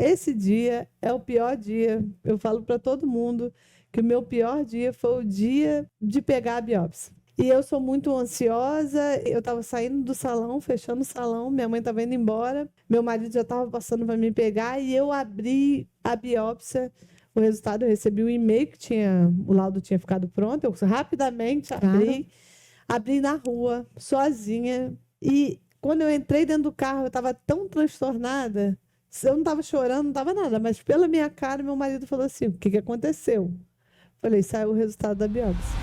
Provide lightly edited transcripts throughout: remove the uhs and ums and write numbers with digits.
esse dia é o pior dia. Eu falo para todo mundo que o meu pior dia foi o dia de pegar a biópsia. E eu sou muito ansiosa, eu estava saindo do salão, fechando o salão, minha mãe estava indo embora, meu marido já estava passando para me pegar e eu abri a biópsia. O resultado, eu recebi um e-mail que o laudo tinha ficado pronto, eu rapidamente abri na rua, sozinha. E quando eu entrei dentro do carro, eu estava tão transtornada, eu não estava chorando, não estava nada, mas pela minha cara, meu marido falou assim, o que que aconteceu? Falei, saiu o resultado da biópsia.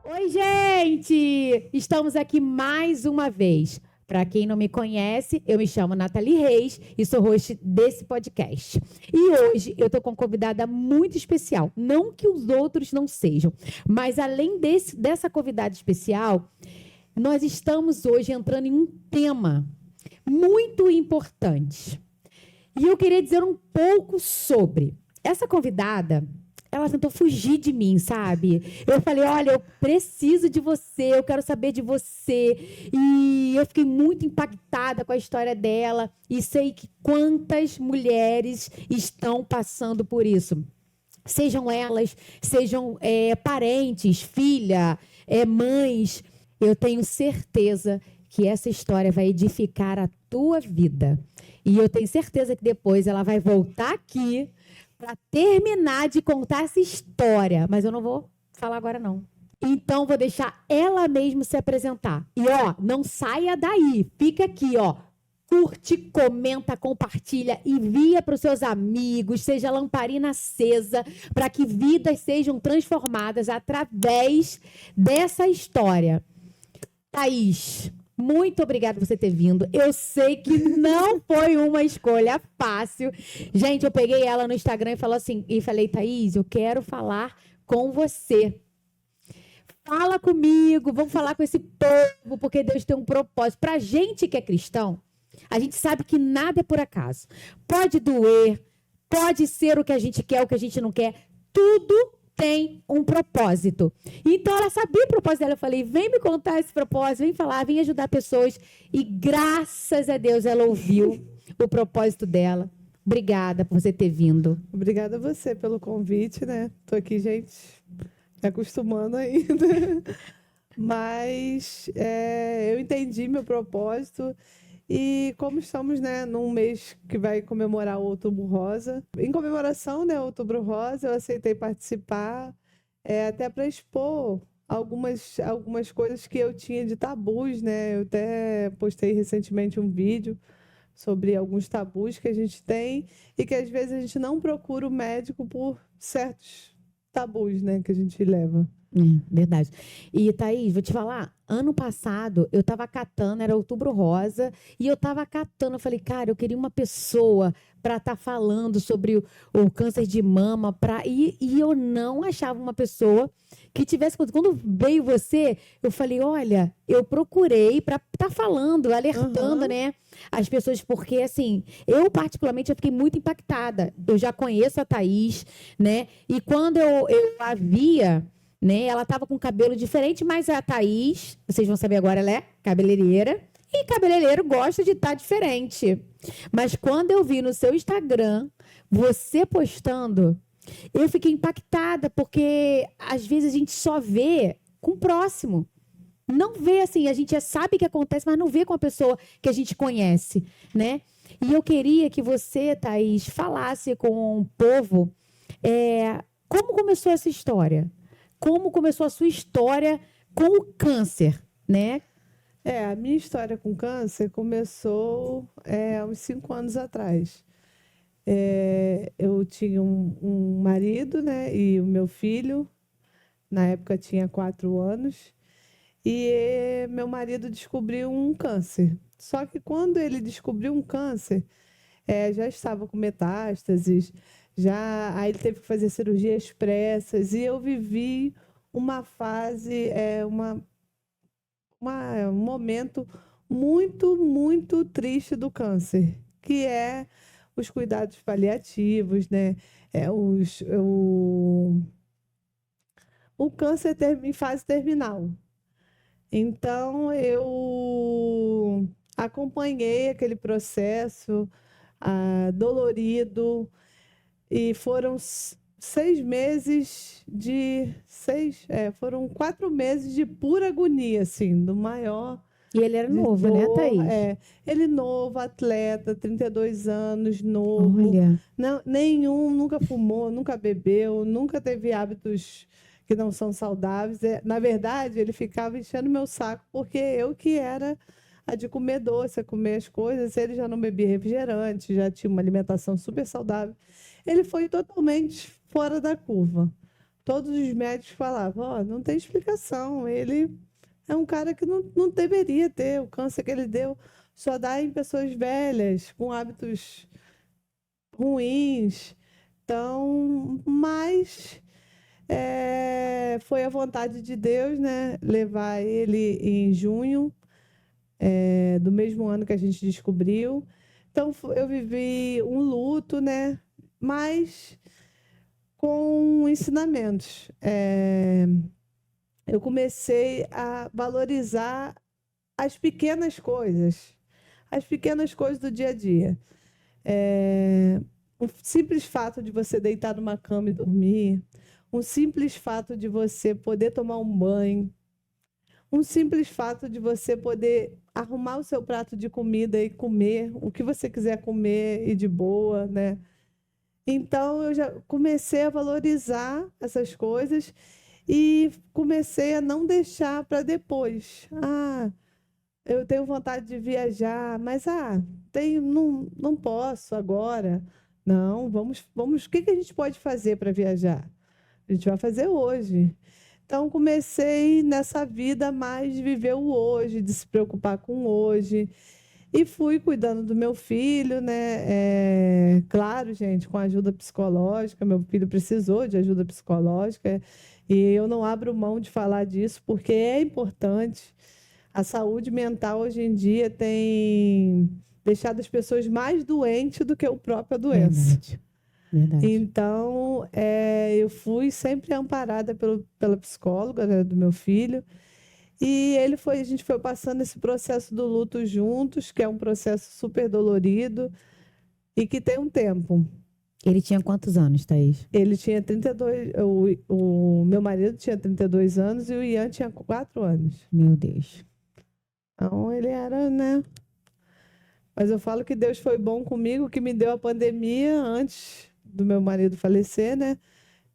Oi, gente! Estamos aqui mais uma vez. Para quem não me conhece, eu me chamo Nathalie Reis e sou host desse podcast. E hoje eu estou com uma convidada muito especial. Não que os outros não sejam, mas além dessa convidada especial, nós estamos hoje entrando em um tema muito importante. E eu queria dizer um pouco sobre. Essa convidada, ela tentou fugir de mim, sabe? Eu falei, olha, eu preciso de você, eu quero saber de você. E eu fiquei muito impactada com a história dela e sei que quantas mulheres estão passando por isso. Sejam elas, sejam parentes, filha, mães. Eu tenho certeza que essa história vai edificar a tua vida. E eu tenho certeza que depois ela vai voltar aqui para terminar de contar essa história. Mas eu não vou falar agora, não. Então, vou deixar ela mesma se apresentar. E, ó, não saia daí. Fica aqui, ó. Curte, comenta, compartilha, envia para os seus amigos, seja lamparina acesa, para que vidas sejam transformadas através dessa história. Thaís, muito obrigada por você ter vindo. Eu sei que não foi uma escolha fácil. Gente, eu peguei ela no Instagram e falei, Thaís, eu quero falar com você. Fala comigo, vamos falar com esse povo, porque Deus tem um propósito. Para a gente que é cristão, a gente sabe que nada é por acaso. Pode doer, pode ser o que a gente quer, o que a gente não quer. Tudo tem um propósito. Então, ela sabia o propósito dela. Eu falei, vem me contar esse propósito, vem falar, vem ajudar pessoas. E graças a Deus ela ouviu o propósito dela. Obrigada por você ter vindo. Obrigada a você pelo convite, né? Tô aqui, gente, me acostumando ainda. Mas eu entendi meu propósito. E como estamos, né, num mês que vai comemorar o Outubro Rosa, em comemoração, né, Outubro Rosa, eu aceitei participar, até para expor algumas coisas que eu tinha de tabus, né? Eu até postei recentemente um vídeo sobre alguns tabus que a gente tem e que às vezes a gente não procura o médico por certos tabus, né, que a gente leva. Verdade. E, Thaís, vou te falar, ano passado eu estava catando, era Outubro Rosa, e eu estava catando, eu falei, cara, eu queria uma pessoa para estar falando sobre o câncer de mama, e eu não achava uma pessoa que tivesse... Quando veio você, eu falei, olha, eu procurei para estar falando, alertando, né, as pessoas, porque, assim, eu particularmente eu fiquei muito impactada. Eu já conheço a Thaís, né, e quando eu a via... Né? Ela estava com cabelo diferente, mas a Thaís, vocês vão saber agora, ela é cabeleireira. E cabeleireiro gosta de estar diferente. Mas quando eu vi no seu Instagram, você postando, eu fiquei impactada, porque às vezes a gente só vê com o próximo. Não vê assim, a gente já sabe o que acontece, mas não vê com a pessoa que a gente conhece, né? E eu queria que você, Thaís, falasse com o povo como começou essa história. Como começou a sua história com o câncer, né? A minha história com câncer começou há uns 5 anos atrás. Eu tinha um marido, né? E o meu filho, na época, tinha 4 anos. E meu marido descobriu um câncer. Só que quando ele descobriu um câncer, já estava com metástases, aí ele teve que fazer cirurgias expressas. E eu vivi uma fase, um momento muito, muito triste do câncer, que é os cuidados paliativos, né? O câncer em fase terminal. Então, acompanhei aquele processo dolorido, e foram 6 meses foram 4 meses de pura agonia, assim, do maior E ele era de novo, né, dor. Thaís? Ele novo, atleta, 32 anos, novo, Olha, nunca fumou, nunca bebeu, nunca teve hábitos que não são saudáveis. Na verdade, ele ficava enchendo meu saco, porque eu que era a de comer doce, a comer as coisas. Ele já não bebia refrigerante, já tinha uma alimentação super saudável. Ele foi totalmente fora da curva. Todos os médicos falavam, ó, não tem explicação, ele é um cara que não deveria ter o câncer que ele deu, só dá em pessoas velhas, com hábitos ruins. Então, mas foi a vontade de Deus, né, levar ele em junho, do mesmo ano que a gente descobriu. Então, eu vivi um luto, né, mas com ensinamentos. Eu comecei a valorizar as pequenas coisas do dia a dia. O simples fato de você deitar numa cama e dormir, um simples fato de você poder tomar um banho, um simples fato de você poder arrumar o seu prato de comida e comer o que você quiser comer e de boa, né? Então, eu já comecei a valorizar essas coisas e comecei a não deixar para depois. Eu tenho vontade de viajar, mas não posso agora. Não, vamos. O que a gente pode fazer para viajar? A gente vai fazer hoje. Então, comecei nessa vida mais de viver o hoje, de se preocupar com o hoje. E fui cuidando do meu filho, né? Claro, gente, com ajuda psicológica. Meu filho precisou de ajuda psicológica. E eu não abro mão de falar disso, porque é importante. A saúde mental hoje em dia tem deixado as pessoas mais doentes do que a própria doença. verdade, verdade. Então, eu fui sempre amparada pela psicóloga, né, do meu filho. E a gente foi passando esse processo do luto juntos, que é um processo super dolorido e que tem um tempo. Ele tinha quantos anos, Thaís? Ele tinha 32, o meu marido tinha 32 anos e o Ian tinha 4 anos. Meu Deus. Então, ele era, né? Mas eu falo que Deus foi bom comigo, que me deu a pandemia antes do meu marido falecer, né?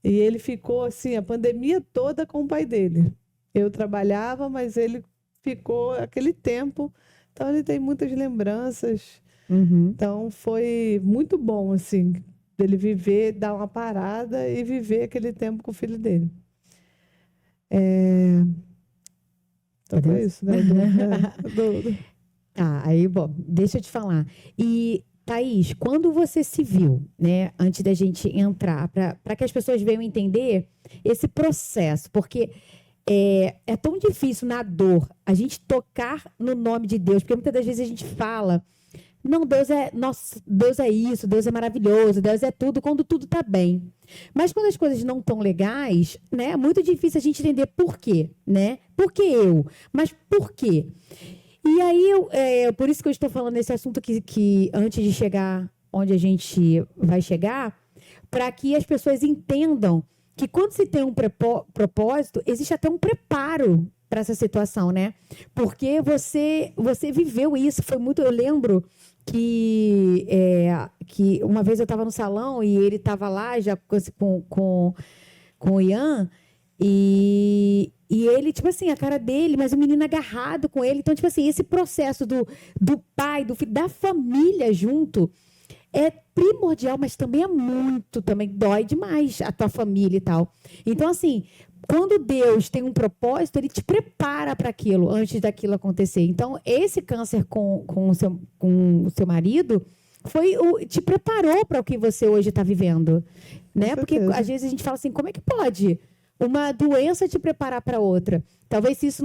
E ele ficou assim, a pandemia toda com o pai dele. Eu trabalhava, mas ele ficou aquele tempo. Então, ele tem muitas lembranças. Uhum. Então, foi muito bom, assim, dele viver, dar uma parada e viver aquele tempo com o filho dele. Então, foi isso, né? Aí, bom, deixa eu te falar. E, Thaís, quando você se viu, né, antes da gente entrar, para que as pessoas venham entender esse processo, porque é tão difícil na dor a gente tocar no nome de Deus, porque muitas das vezes a gente fala, não, Deus é isso, Deus é maravilhoso, Deus é tudo, quando tudo está bem. Mas quando as coisas não estão legais, né, é muito difícil a gente entender por quê, né? Por que eu? Mas por quê? E aí, por isso que eu estou falando nesse assunto que antes de chegar onde a gente vai chegar, para que as pessoas entendam que quando se tem um propósito, existe até um preparo para essa situação, né? Porque você viveu isso, foi muito... Eu lembro que uma vez eu estava no salão e ele estava lá já com o Ian, e ele, tipo assim, a cara dele, mas o menino agarrado com ele. Então, tipo assim, esse processo do pai, do filho, da família junto é primordial, mas também também dói demais a tua família e tal. Então, assim, quando Deus tem um propósito, ele te prepara para aquilo antes daquilo acontecer. Então, esse câncer com o seu marido te preparou para o que você hoje está vivendo, né? Porque às vezes a gente fala assim, como é que pode uma doença te preparar para outra? Talvez se você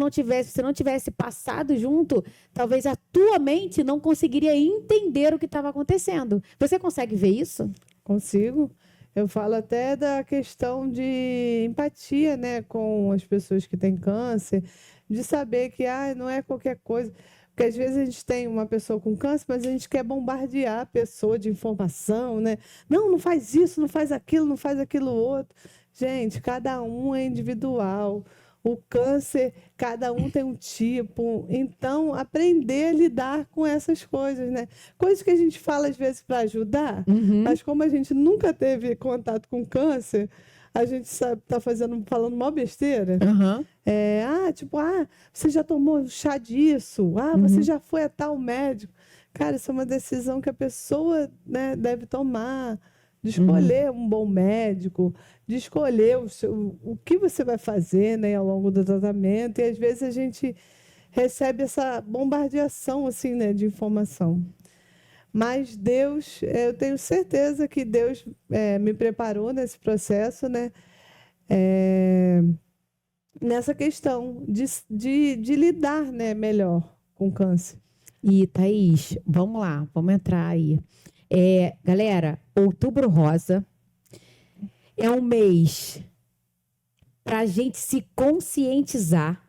não tivesse passado junto, talvez a tua mente não conseguiria entender o que estava acontecendo. Você consegue ver isso? Consigo. Eu falo até da questão de empatia, né, com as pessoas que têm câncer, de saber que não é qualquer coisa. Porque às vezes a gente tem uma pessoa com câncer, mas a gente quer bombardear a pessoa de informação, né? Não, não faz isso, não faz aquilo outro. Gente, cada um é individual. O câncer, cada um tem um tipo. Então, aprender a lidar com essas coisas, né? Coisas que a gente fala às vezes para ajudar, Uhum. mas como a gente nunca teve contato com câncer, a gente está falando mó besteira. Aham. Você já tomou chá disso? Você já foi a tal médico? Cara, isso é uma decisão que a pessoa, né, deve tomar, de escolher um bom médico, de escolher o que você vai fazer, né, ao longo do tratamento. E às vezes a gente recebe essa bombardeação assim, né, de informação. Mas Deus, eu tenho certeza que Deus me preparou nesse processo, né? Nessa questão de lidar, né, melhor com o câncer. E, Thaís, vamos lá, vamos entrar aí. Galera, Outubro Rosa é um mês para a gente se conscientizar,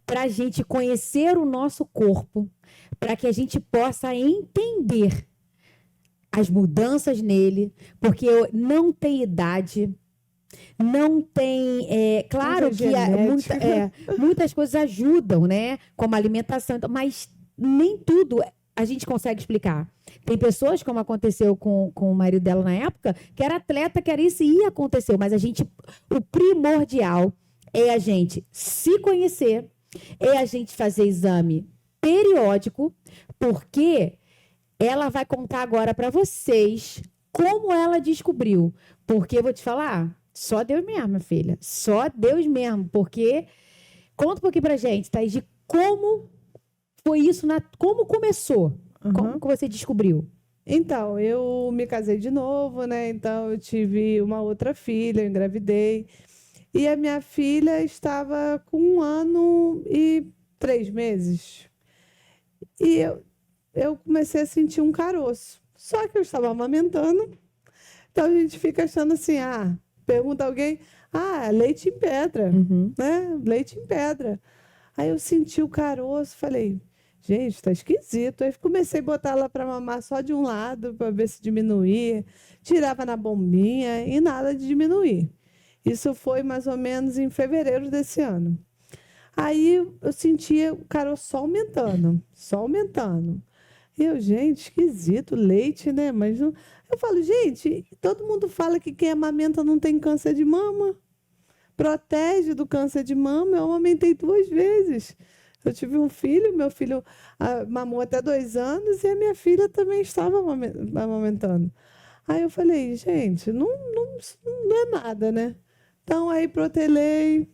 para a gente conhecer o nosso corpo, para que a gente possa entender as mudanças nele, porque não tem idade, não tem. Claro que muitas coisas ajudam, né? Como alimentação, mas nem tudo a gente consegue explicar. Tem pessoas, como aconteceu com o marido dela na época, que era atleta, que era isso e ia acontecer, mas o primordial é a gente se conhecer, é a gente fazer exame periódico, porque ela vai contar agora para vocês como ela descobriu. Porque eu vou te falar, só Deus mesmo, minha filha, só Deus mesmo, porque conta um pouquinho pra gente, Thaís, de como foi isso, como começou, como que você descobriu? Então, eu me casei de novo, né? Então, eu tive uma outra filha, eu engravidei. E a minha filha estava com 1 ano e 3 meses. E eu comecei a sentir um caroço. Só que eu estava amamentando. Então, a gente fica achando assim, pergunta alguém, leite em pedra, né? Leite em pedra. Aí eu senti o caroço, falei, gente, tá esquisito. Aí comecei a botar ela para mamar só de um lado, para ver se diminuía. Tirava na bombinha e nada de diminuir. Isso foi mais ou menos em fevereiro desse ano. Aí eu sentia o caroço só aumentando, só aumentando. E eu, gente, esquisito, leite, né? Mas não... Eu falo, gente, todo mundo fala que quem amamenta não tem câncer de mama. Protege do câncer de mama. Eu amamentei 2 vezes. Eu tive um filho, meu filho mamou até 2 anos e a minha filha também estava amamentando. Aí eu falei, gente, não é nada, né? Então aí protelei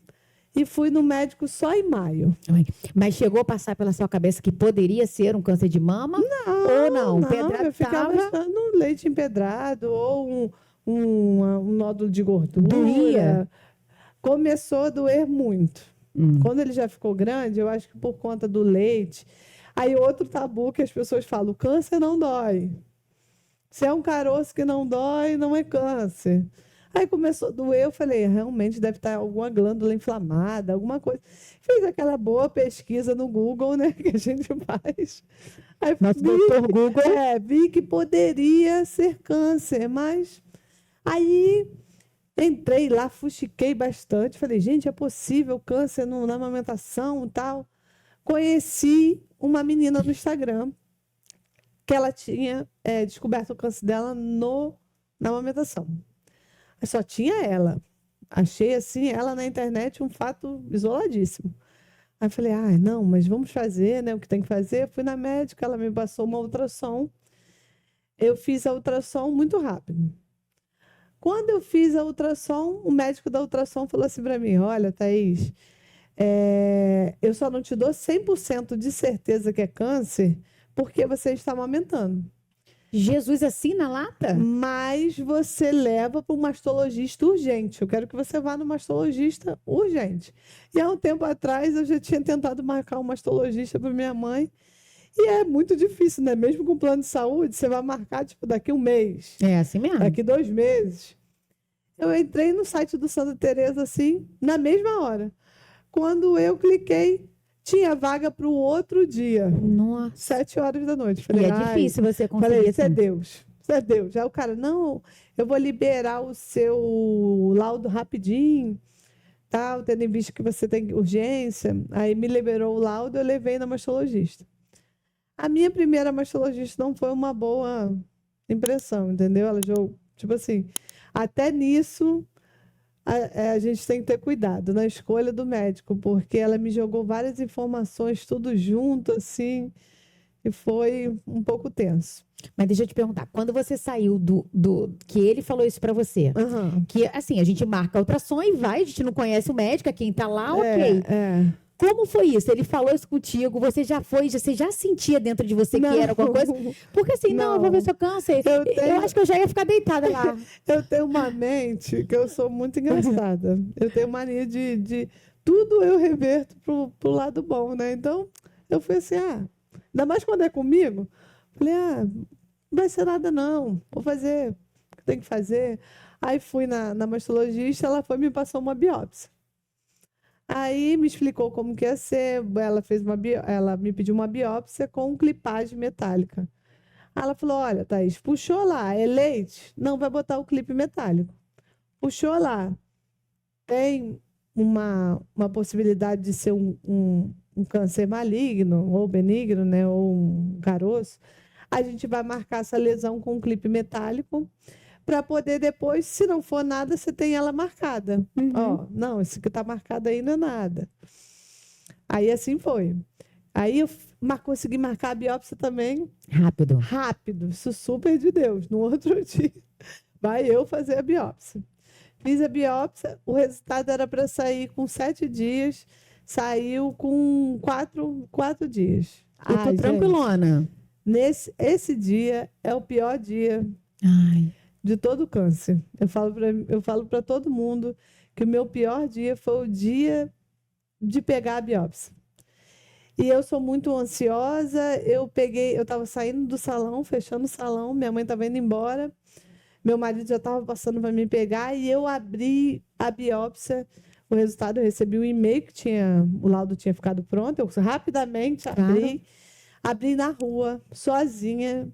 e fui no médico só em maio. Mas chegou a passar pela sua cabeça que poderia ser um câncer de mama? Ou não? Eu ficava achando leite empedrado ou um nódulo de gordura. Doía? Começou a doer muito. Quando ele já ficou grande, eu acho que por conta do leite. Aí outro tabu que as pessoas falam, o câncer não dói. Se é um caroço que não dói, não é câncer. Aí começou a doer, eu falei, realmente deve estar alguma glândula inflamada, alguma coisa. Fiz aquela boa pesquisa no Google, né, que a gente faz. Aí Nosso doutor Google. vi que poderia ser câncer, mas aí entrei lá, fuxiquei bastante, falei, gente, é possível câncer na amamentação e tal. Conheci uma menina no Instagram, que ela tinha descoberto o câncer dela na amamentação. Mas só tinha ela. Achei assim, ela na internet um fato isoladíssimo. Aí falei, não, mas vamos fazer, né? O que tem que fazer. Fui na médica, ela me passou uma ultrassom. Eu fiz a ultrassom muito rápido. Quando eu fiz a ultrassom, o médico da ultrassom falou assim para mim, olha, Thaís, eu só não te dou 100% de certeza que é câncer porque você está amamentando. Jesus, assim na lata? Mas você leva para um mastologista urgente. Eu quero que você vá no mastologista urgente. E há um tempo atrás eu já tinha tentado marcar um mastologista para minha mãe. E é muito difícil, né? Mesmo com plano de saúde, você vai marcar tipo daqui 1 mês. É assim mesmo. Daqui 2 meses. Eu entrei no site do Santa Teresa assim, na mesma hora. Quando eu cliquei, Tinha vaga para o outro dia, Nossa. 7 horas da noite. E Falei, é ai, difícil você conseguir falei, isso é assim. Deus. Isso é Deus. Já o cara, não, eu vou liberar o seu laudo rapidinho, tal, tendo em vista que você tem urgência. Aí me liberou o laudo, eu levei na mastologista. A minha primeira mastologista não foi uma boa impressão, entendeu? Ela jogou, tipo assim, até nisso a gente tem que ter cuidado na escolha do médico, porque ela me jogou várias informações, tudo junto, assim, e foi um pouco tenso. Mas deixa eu te perguntar, quando você saiu que ele falou isso pra você, Aham. que assim, a gente marca a ultrassom e vai, a gente não conhece o médico, é quem tá lá, ok. É. Como foi isso? Ele falou isso contigo, você já sentia dentro de você que era alguma coisa? Porque assim, não, eu vou ver seu câncer. Eu acho que eu já ia ficar deitada lá. Eu tenho uma mente que eu sou muito engraçada. Eu tenho mania de tudo eu reverto pro lado bom, né? Então, eu fui assim, ainda mais quando é comigo, falei, não vai ser nada não, vou fazer o que tem que fazer. Aí fui na mastologista, ela foi e me passou uma biópsia. Aí me explicou como que ia ser, ela me pediu uma biópsia com clipagem metálica. Aí ela falou, olha, Thaís, puxou lá, é leite? Não, vai botar o clipe metálico. Puxou lá, tem uma possibilidade de ser um câncer maligno ou benigno, né, ou um caroço. A gente vai marcar essa lesão com um clipe metálico para poder depois, se não for nada, você tem ela marcada. Ó, não, esse que está marcado aí não é nada. Aí assim foi. Aí eu consegui marcar a biópsia também. Rápido. Rápido, isso super de Deus. No outro dia, vai eu fazer a biópsia. Fiz a biópsia, o resultado era para sair com 7 dias, saiu com 4 dias. Eu tô tranquilona. Esse dia é o pior dia Ai. de todo o câncer. Eu falo para todo mundo que o meu pior dia foi o dia de pegar a biópsia. E eu sou muito ansiosa, eu estava saindo do salão, fechando o salão, minha mãe estava indo embora, meu marido já estava passando para me pegar e eu abri a biópsia, o resultado, eu recebi um e-mail que o laudo tinha ficado pronto, eu rapidamente abri na rua, sozinha,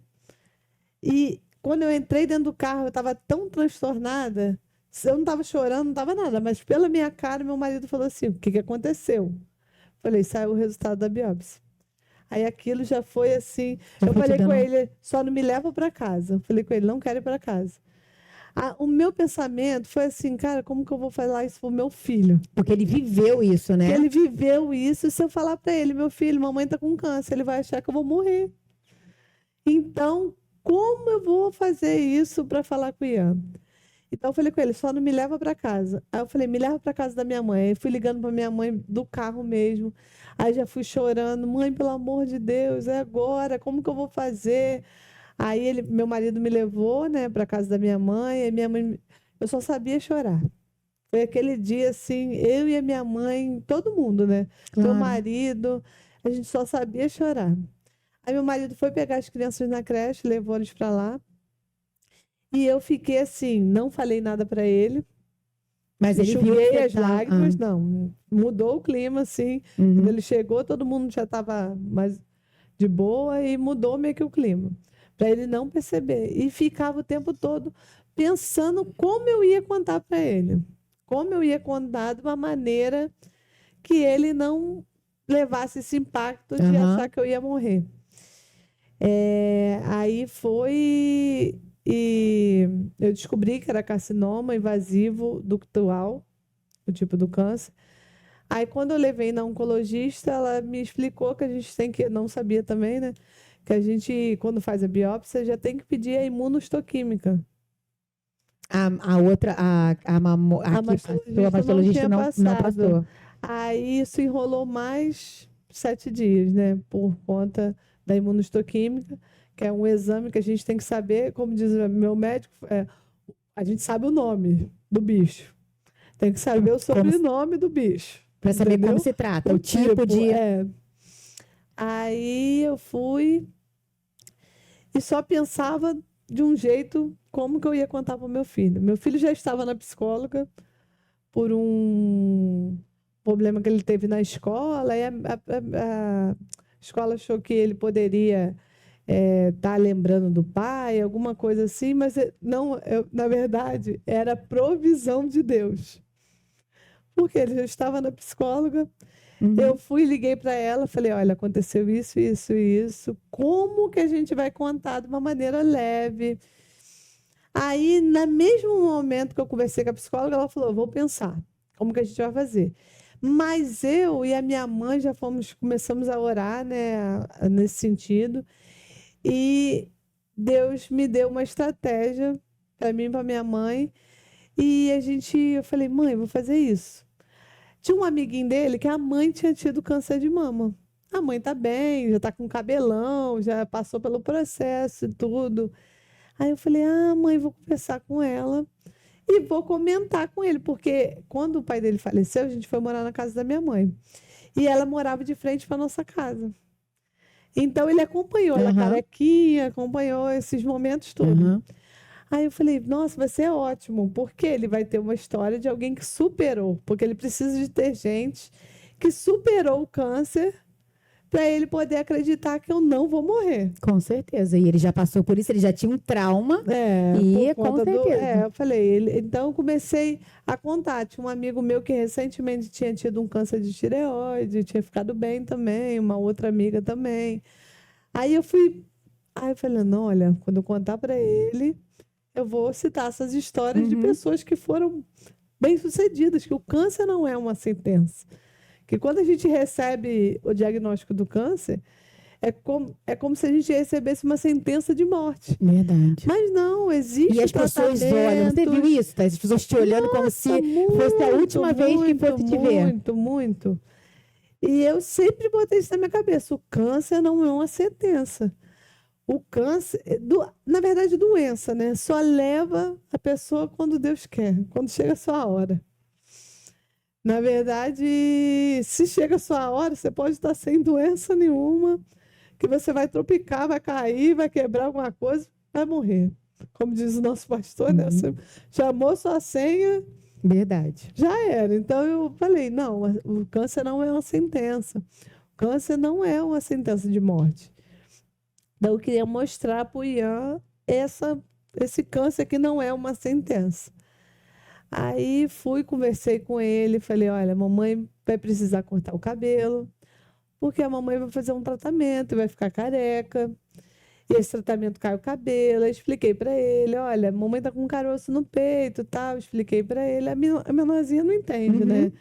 e quando eu entrei dentro do carro, eu estava tão transtornada, eu não estava chorando, não estava nada, mas pela minha cara, meu marido falou assim, o que aconteceu? Falei, saiu o resultado da biópsia. Aí aquilo já foi assim. Eu falei com ele, só não me leva para casa. Eu falei com ele, não quero ir para casa. O meu pensamento foi assim, cara, como que eu vou falar isso pro meu filho? Porque ele viveu isso, né? Ele viveu isso. Se eu falar para ele, meu filho, mamãe tá com câncer, ele vai achar que eu vou morrer. Então, como eu vou fazer isso para falar com o Ian? Então eu falei com ele, só não me leva para casa. Aí eu falei, me leva para casa da minha mãe. Aí fui ligando para minha mãe do carro mesmo. Aí já fui chorando, mãe, pelo amor de Deus, é agora, como que eu vou fazer? Aí meu marido me levou, né, para casa da minha mãe. E minha mãe, eu só sabia chorar. Foi aquele dia assim, eu e a minha mãe, todo mundo, né? Claro. Meu marido, a gente só sabia chorar. Aí meu marido foi pegar as crianças na creche, levou eles para lá. E eu fiquei assim, não falei nada para ele. Mas ele viu as lágrimas, não. Mudou o clima, assim. Quando ele chegou, todo mundo já estava mais de boa e mudou meio que o clima. Para ele não perceber. E ficava o tempo todo pensando como eu ia contar para ele. Como eu ia contar de uma maneira que ele não levasse esse impacto de achar que eu ia morrer. Aí foi... E eu descobri que era carcinoma invasivo ductal, o tipo do câncer. Aí, quando eu levei na oncologista, ela me explicou que a gente tem que... Não sabia também, né? Que a gente, quando faz a biópsia, já tem que pedir a imunohistoquímica. A mastologista não passou. Aí, isso enrolou mais 7 dias, né? Por conta da imunohistoquímica, que é um exame que a gente tem que saber, como diz o meu médico, a gente sabe o nome do bicho. Tem que saber o sobrenome do bicho. Para saber como se trata, o tipo de... Aí eu fui e só pensava de um jeito como que eu ia contar para o meu filho. Meu filho já estava na psicóloga por problema que ele teve na escola, e a escola achou que ele poderia estar lembrando do pai, alguma coisa assim, mas não, na verdade, era provisão de Deus. Porque ele já estava na psicóloga, eu fui, liguei para ela, falei, olha, aconteceu isso, isso e isso, como que a gente vai contar de uma maneira leve? Aí, no mesmo momento que eu conversei com a psicóloga, ela falou, vou pensar, como que a gente vai fazer? Mas eu e a minha mãe já começamos a orar, né, nesse sentido, e Deus me deu uma estratégia para mim e para minha mãe, e eu falei, mãe, vou fazer isso. Tinha um amiguinho dele que a mãe tinha tido câncer de mama. A mãe tá bem, já tá com cabelão, já passou pelo processo e tudo. Aí eu falei, mãe, vou conversar com ela e vou comentar com ele, porque quando o pai dele faleceu, a gente foi morar na casa da minha mãe. E ela morava de frente para nossa casa. Então ele acompanhou ela carequinha, acompanhou esses momentos todos. Aí eu falei, nossa, vai ser ótimo, porque ele vai ter uma história de alguém que superou, porque ele precisa de ter gente que superou o câncer para ele poder acreditar que eu não vou morrer. Com certeza. E ele já passou por isso, ele já tinha um trauma. E com certeza. Eu falei, então eu comecei a contar. Tinha um amigo meu que recentemente tinha tido um câncer de tireoide, tinha ficado bem também, uma outra amiga também. Aí eu falei, não, olha, quando eu contar para ele, eu vou citar essas histórias de pessoas que foram bem-sucedidas, que o câncer não é uma sentença. Que quando a gente recebe o diagnóstico do câncer, é como se a gente recebesse uma sentença de morte. Verdade. Mas não, existe E as pessoas olham, você viu isso? Tá? As pessoas te olhando como se fosse a última vez que fosse te ver. Muito, muito. E eu sempre botei isso na minha cabeça. O câncer não é uma sentença. O câncer, na verdade, doença, né? Só leva a pessoa quando Deus quer, quando chega a sua hora. Na verdade, se chega a sua hora, você pode estar sem doença nenhuma, que você vai tropicar, vai cair, vai quebrar alguma coisa, vai morrer. Como diz o nosso pastor, né? Você chamou sua senha, verdade. Já era. Então eu falei, não, o câncer não é uma sentença. O câncer não é uma sentença de morte. Então, eu queria mostrar para o Ian esse câncer que não é uma sentença. Aí conversei com ele, falei, olha, a mamãe vai precisar cortar o cabelo, porque a mamãe vai fazer um tratamento, vai ficar careca, e esse tratamento cai o cabelo. Aí expliquei para ele, olha, a mamãe tá com um caroço no peito e tal, expliquei para ele, a menorzinha não entende, né?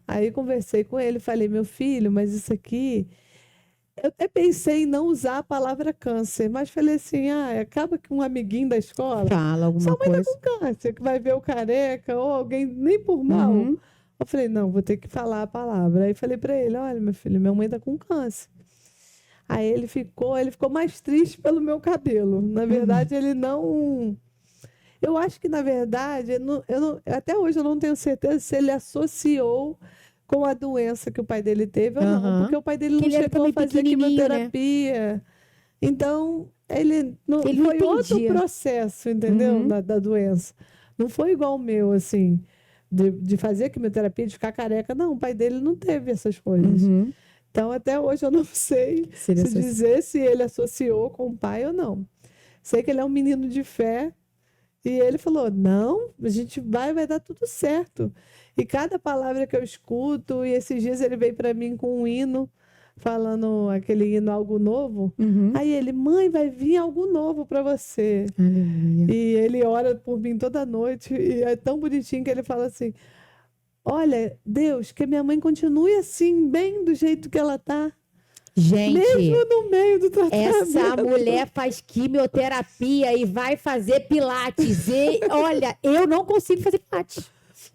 Aí conversei com ele, falei, meu filho, mas isso aqui... Eu até pensei em não usar a palavra câncer, mas falei assim, acaba que um amiguinho da escola fala alguma coisa. Sua mãe tá com câncer, que vai ver o careca, ou alguém, nem por mal. Eu falei, não, vou ter que falar a palavra. Aí falei para ele, olha, meu filho, minha mãe tá com câncer. Aí ele ficou mais triste pelo meu cabelo. Na verdade, ele não... Eu acho que, na verdade, até hoje eu não tenho certeza se ele associou com a doença que o pai dele teve ou não, porque o pai dele não chegou a fazer quimioterapia. Né? Então, ele foi outro processo, entendeu? Da doença. Não foi igual o meu, assim, de fazer quimioterapia, de ficar careca. Não, o pai dele não teve essas coisas. Então, até hoje eu não sei se dizer se ele associou com o pai ou não. Sei que ele é um menino de fé. E ele falou, não, a gente vai dar tudo certo. E cada palavra que eu escuto, e esses dias ele veio para mim com um hino, falando aquele hino Algo Novo. Aí ele, mãe, vai vir algo novo para você. Aleluia. E ele ora por mim toda noite, e é tão bonitinho que ele fala assim, olha, Deus, que minha mãe continue assim, bem do jeito que ela tá. Gente, mesmo no meio do tratamento. Essa mulher faz quimioterapia e vai fazer pilates. E, olha, eu não consigo fazer pilates.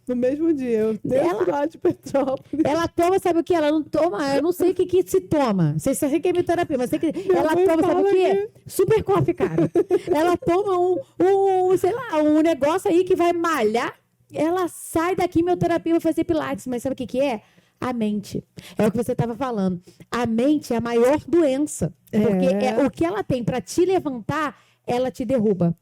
No mesmo dia, eu desço lá de Petrópolis. Ela toma, sabe o que? Ela não toma, eu não sei o que se toma. Sei se é quimioterapia, mas sei que ela toma, sabe o quê? Super coffee, cara. Ela toma sei lá, um negócio aí que vai malhar. Ela sai da quimioterapia e vai fazer pilates. Mas sabe o que é? A mente. É o que você estava falando. A mente é a maior doença. Porque o que ela tem para te levantar ela te derruba.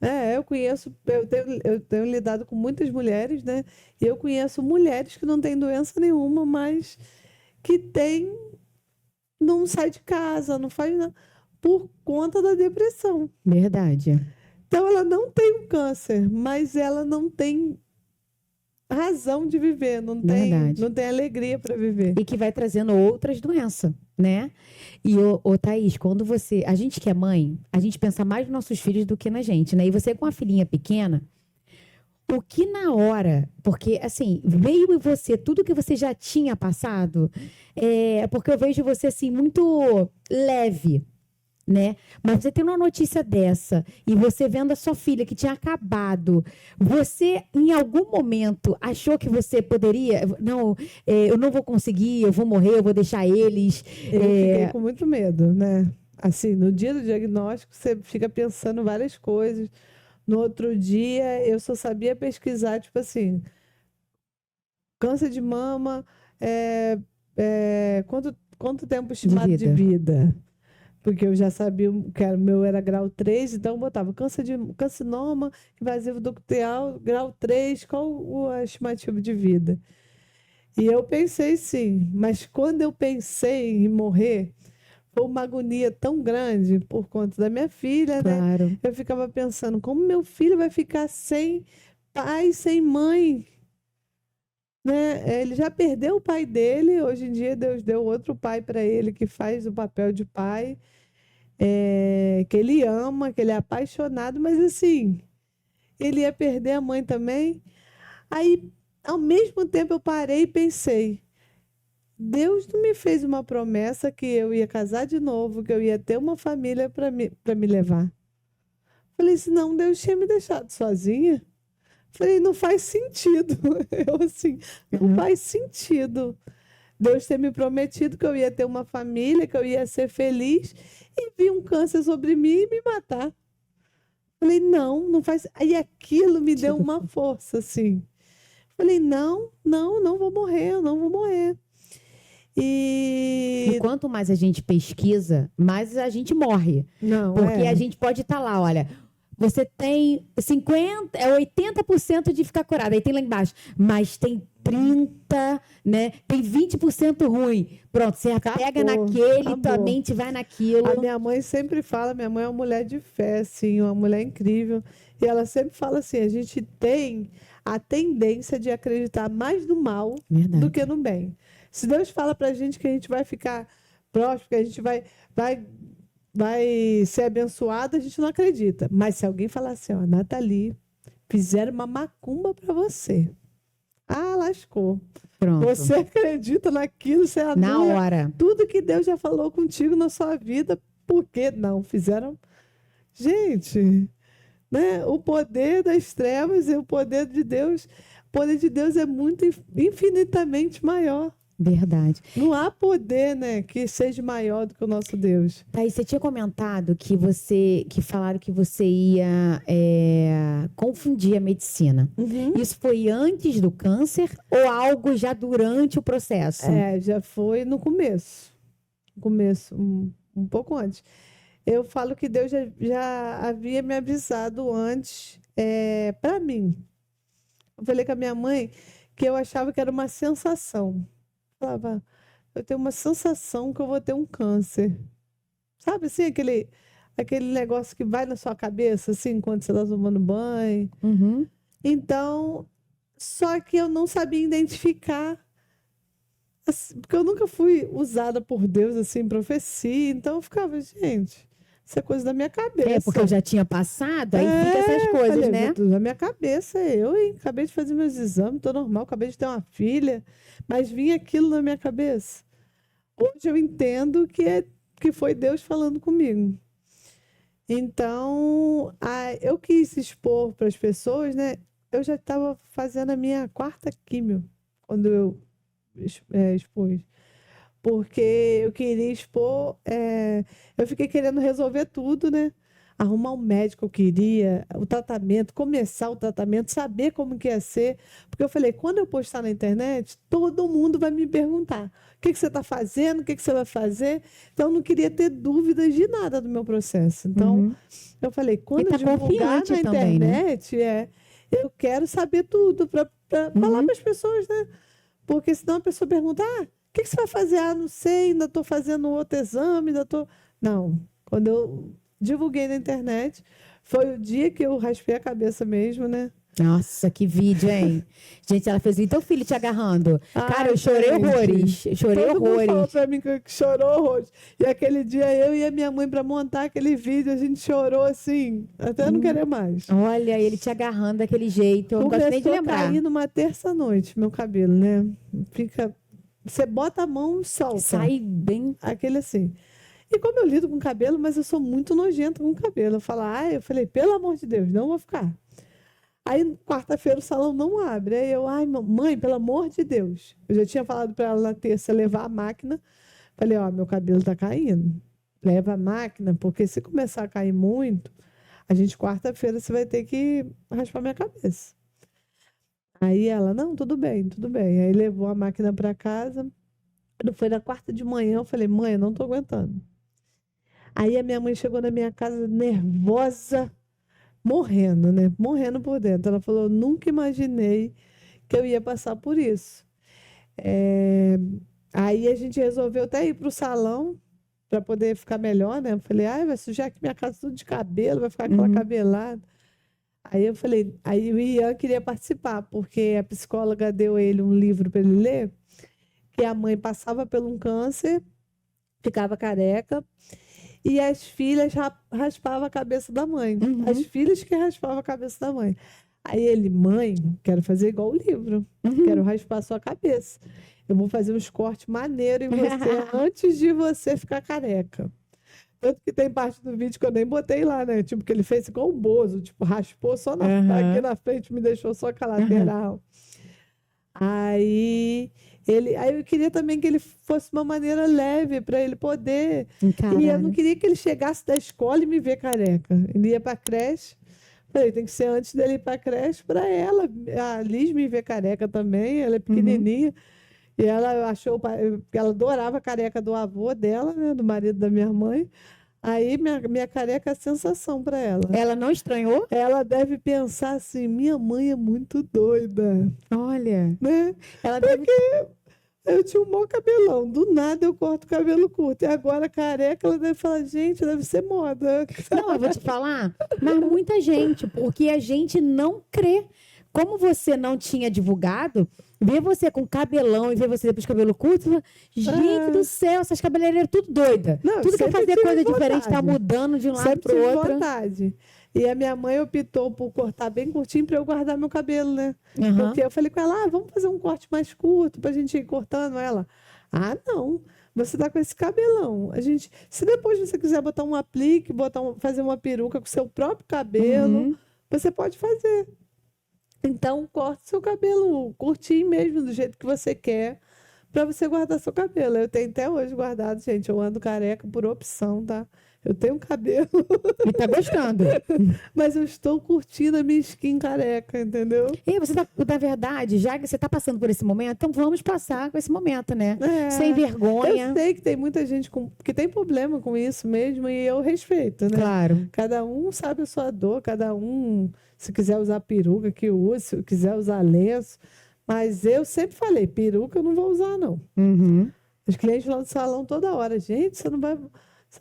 Eu tenho lidado com muitas mulheres, né? E eu conheço mulheres que não têm doença nenhuma, mas que não sai de casa, não faz nada, por conta da depressão. Verdade. Então, ela não tem um câncer, mas ela não tem razão de viver, Verdade. não tem alegria para viver. E que vai trazendo outras doenças, né? E, ô Thaís, quando a gente que é mãe, a gente pensa mais nos nossos filhos do que na gente, né? E você com a filhinha pequena, o que na hora, porque assim, veio em você tudo que você já tinha passado, porque eu vejo você assim, muito leve, né? Mas você tem uma notícia dessa e você vendo a sua filha que tinha acabado, você em algum momento achou que você poderia, não, eu não vou conseguir, eu vou morrer, eu vou deixar eles. Eu fiquei com muito medo, né? Assim, no dia do diagnóstico, você fica pensando várias coisas. No outro dia, eu só sabia pesquisar, tipo assim, câncer de mama, quanto tempo estimado de vida? Porque eu já sabia que o meu era grau 3, então eu botava carcinoma invasivo ductal, grau 3, qual a estimativa de vida? E eu pensei sim, mas quando eu pensei em morrer, foi uma agonia tão grande por conta da minha filha, né? Claro. Eu ficava pensando, como meu filho vai ficar sem pai, sem mãe? Né? Ele já perdeu o pai dele, hoje em dia Deus deu outro pai para ele que faz o papel de pai, que ele ama, que ele é apaixonado, mas assim, ele ia perder a mãe também. Aí, ao mesmo tempo, eu parei e pensei, Deus não me fez uma promessa que eu ia casar de novo, que eu ia ter uma família para me levar. Falei assim, não, Deus tinha me deixado sozinha. Falei, não faz sentido. Eu assim, não faz sentido. Deus ter me prometido que eu ia ter uma família, que eu ia ser feliz, e vir um câncer sobre mim e me matar. Falei, não faz. Aí aquilo me deu uma força, assim. Falei, não vou morrer, eu não vou morrer. E quanto mais a gente pesquisa, mais a gente morre. Não, porque a gente pode estar lá, olha, você tem 80% de ficar curado, aí tem lá embaixo, mas tem 30, né? Tem 20% ruim. Pronto, você pega naquele, tua mente vai naquilo. A minha mãe sempre fala, minha mãe é uma mulher de fé, assim, uma mulher incrível. E ela sempre fala assim, a gente tem a tendência de acreditar mais no mal do que no bem. Se Deus fala pra gente que a gente vai ficar próspero, que a gente vai ser abençoado, a gente não acredita. Mas se alguém falar assim, ó, Nathalie, fizeram uma macumba para você. Ah, lascou. Pronto. Você acredita naquilo, você anula na hora. Tudo que Deus já falou contigo na sua vida. Por que não? Fizeram. Gente, né? O poder das trevas e o poder de Deus é muito infinitamente maior. Verdade. Não há poder, né, que seja maior do que o nosso Deus. Thaís, você tinha comentado que falaram que você ia confundir a medicina. Uhum. Isso foi antes do câncer ou algo já durante o processo? Já foi no começo. Um pouco antes. Eu falo que Deus já havia me avisado antes, para mim. Eu falei com a minha mãe que eu achava que era uma sensação. Falava, eu tenho uma sensação que eu vou ter um câncer. Sabe assim, aquele negócio que vai na sua cabeça, assim, enquanto você está tomando banho. Uhum. Então, só que eu não sabia identificar, assim, porque eu nunca fui usada por Deus, assim, em profecia. Então, eu ficava, gente, isso é coisa da minha cabeça. Porque eu já tinha passado, aí fica essas coisas, falei, né? Da minha cabeça, hein? Acabei de fazer meus exames, tô normal, acabei de ter uma filha, mas vinha aquilo na minha cabeça. Hoje eu entendo que foi Deus falando comigo. Então, eu quis expor para as pessoas, né? Eu já estava fazendo a minha 4ª químio quando eu expus. Porque eu queria expor, eu fiquei querendo resolver tudo, né? arrumar um médico, eu queria, o tratamento, começar o tratamento, saber como que ia ser. Porque eu falei, quando eu postar na internet, todo mundo vai me perguntar o que você está fazendo, o que você vai fazer. Então, eu não queria ter dúvidas de nada do meu processo. Então, eu falei, quando eu divulgar confiante na também, né? internet, eu quero saber tudo para falar para as pessoas, né? Porque senão a pessoa pergunta, o que você vai fazer? Não sei, ainda estou fazendo outro exame, ainda estou... Não, quando eu divulguei na internet, foi o dia que eu raspei a cabeça mesmo, né? Nossa, que vídeo, hein? Gente, ela fez o teu filho te agarrando. Cara, eu chorei gente, horrores. Eu chorei todo mundo falou horrores. pra mim que chorou horrores. E aquele dia eu e a minha mãe para montar aquele vídeo, a gente chorou assim, até não querer mais. Olha, ele te agarrando daquele jeito. Eu não gosto nem de Começou a lembrar. cair numa terça-noite, meu cabelo, né? Fica... Você bota a mão e solta. Sai bem. Aquele assim. E como eu lido com cabelo, mas eu sou muito nojenta com cabelo. Eu falei, pelo amor de Deus, não vou ficar. Aí, quarta-feira, o salão não abre. Aí eu, mãe, pelo amor de Deus. Eu já tinha falado para ela na terça levar a máquina. Falei, meu cabelo tá caindo. Leva a máquina, porque se começar a cair muito, a gente, quarta-feira, você vai ter que raspar minha cabeça. Aí ela, não, tudo bem, tudo bem. Aí levou a máquina para casa. Quando foi na quarta de manhã, eu falei, mãe, eu não tô aguentando. Aí a minha mãe chegou na minha casa nervosa, morrendo, né? Morrendo por dentro. Ela falou, nunca imaginei que eu ia passar por isso. Aí a gente resolveu até ir para o salão para poder ficar melhor, né? Eu falei, vai sujar aqui minha casa tudo de cabelo, vai ficar aquela cabelada. Aí eu falei, aí o Ian queria participar, porque a psicóloga deu ele um livro para ele ler, que a mãe passava por um câncer, ficava careca, e as filhas raspavam a cabeça da mãe. As filhas que raspavam a cabeça da mãe. Aí ele, mãe, quero fazer igual o livro, quero raspar a sua cabeça. Eu vou fazer uns cortes maneiros em você antes de você ficar careca. Tanto que tem parte do vídeo que eu nem botei lá, né? Tipo, que ele fez igual o Bozo, tipo, raspou só aqui na frente, me deixou só com a lateral. Aí eu queria também que ele fosse uma maneira leve para ele poder. Caralho. E eu não queria que ele chegasse da escola e me ver careca. Ele ia para creche. Falei, tem que ser antes dele ir para creche para ela. A Liz me ver careca também, ela é pequenininha. E ela achou que ela adorava a careca do avô dela, né, do marido da minha mãe. Aí minha careca é a sensação para ela. Ela não estranhou? Ela deve pensar assim, minha mãe é muito doida. Olha. Né? Ela Porque eu tinha um bom cabelão. Do nada eu corto o cabelo curto. E agora careca, ela deve falar, gente, deve ser moda. Não, eu vou te falar, mas muita gente, porque a gente não crê. Como você não tinha divulgado, ver você com cabelão e ver você depois de cabelo curto, fala, gente do céu, essas cabeleireiras tudo doida. Não, tudo quer sempre fazer tive coisa vontade. diferente, tá mudando de um lado Sempre pro tive outro. vontade. E a minha mãe optou por cortar bem curtinho para eu guardar meu cabelo, né? Uhum. Porque eu falei com ela, vamos fazer um corte mais curto pra gente ir cortando ela. Não, você tá com esse cabelão. Se depois você quiser botar um aplique, fazer uma peruca com seu próprio cabelo, você pode fazer. Então, corte seu cabelo curtinho mesmo, do jeito que você quer, para você guardar seu cabelo. Eu tenho até hoje guardado, gente. Eu ando careca por opção, tá? Eu tenho cabelo. E tá gostando. Mas eu estou curtindo a minha skin careca, entendeu? E você tá, na verdade, já que você tá passando por esse momento, então vamos passar com esse momento, né? Sem vergonha. Eu sei que tem muita gente que tem problema com isso mesmo e eu respeito, né? Claro. Cada um sabe a sua dor, cada um, se quiser usar peruca, que use, se quiser usar lenço. Mas eu sempre falei, peruca eu não vou usar, não. Os clientes lá no salão toda hora, gente, você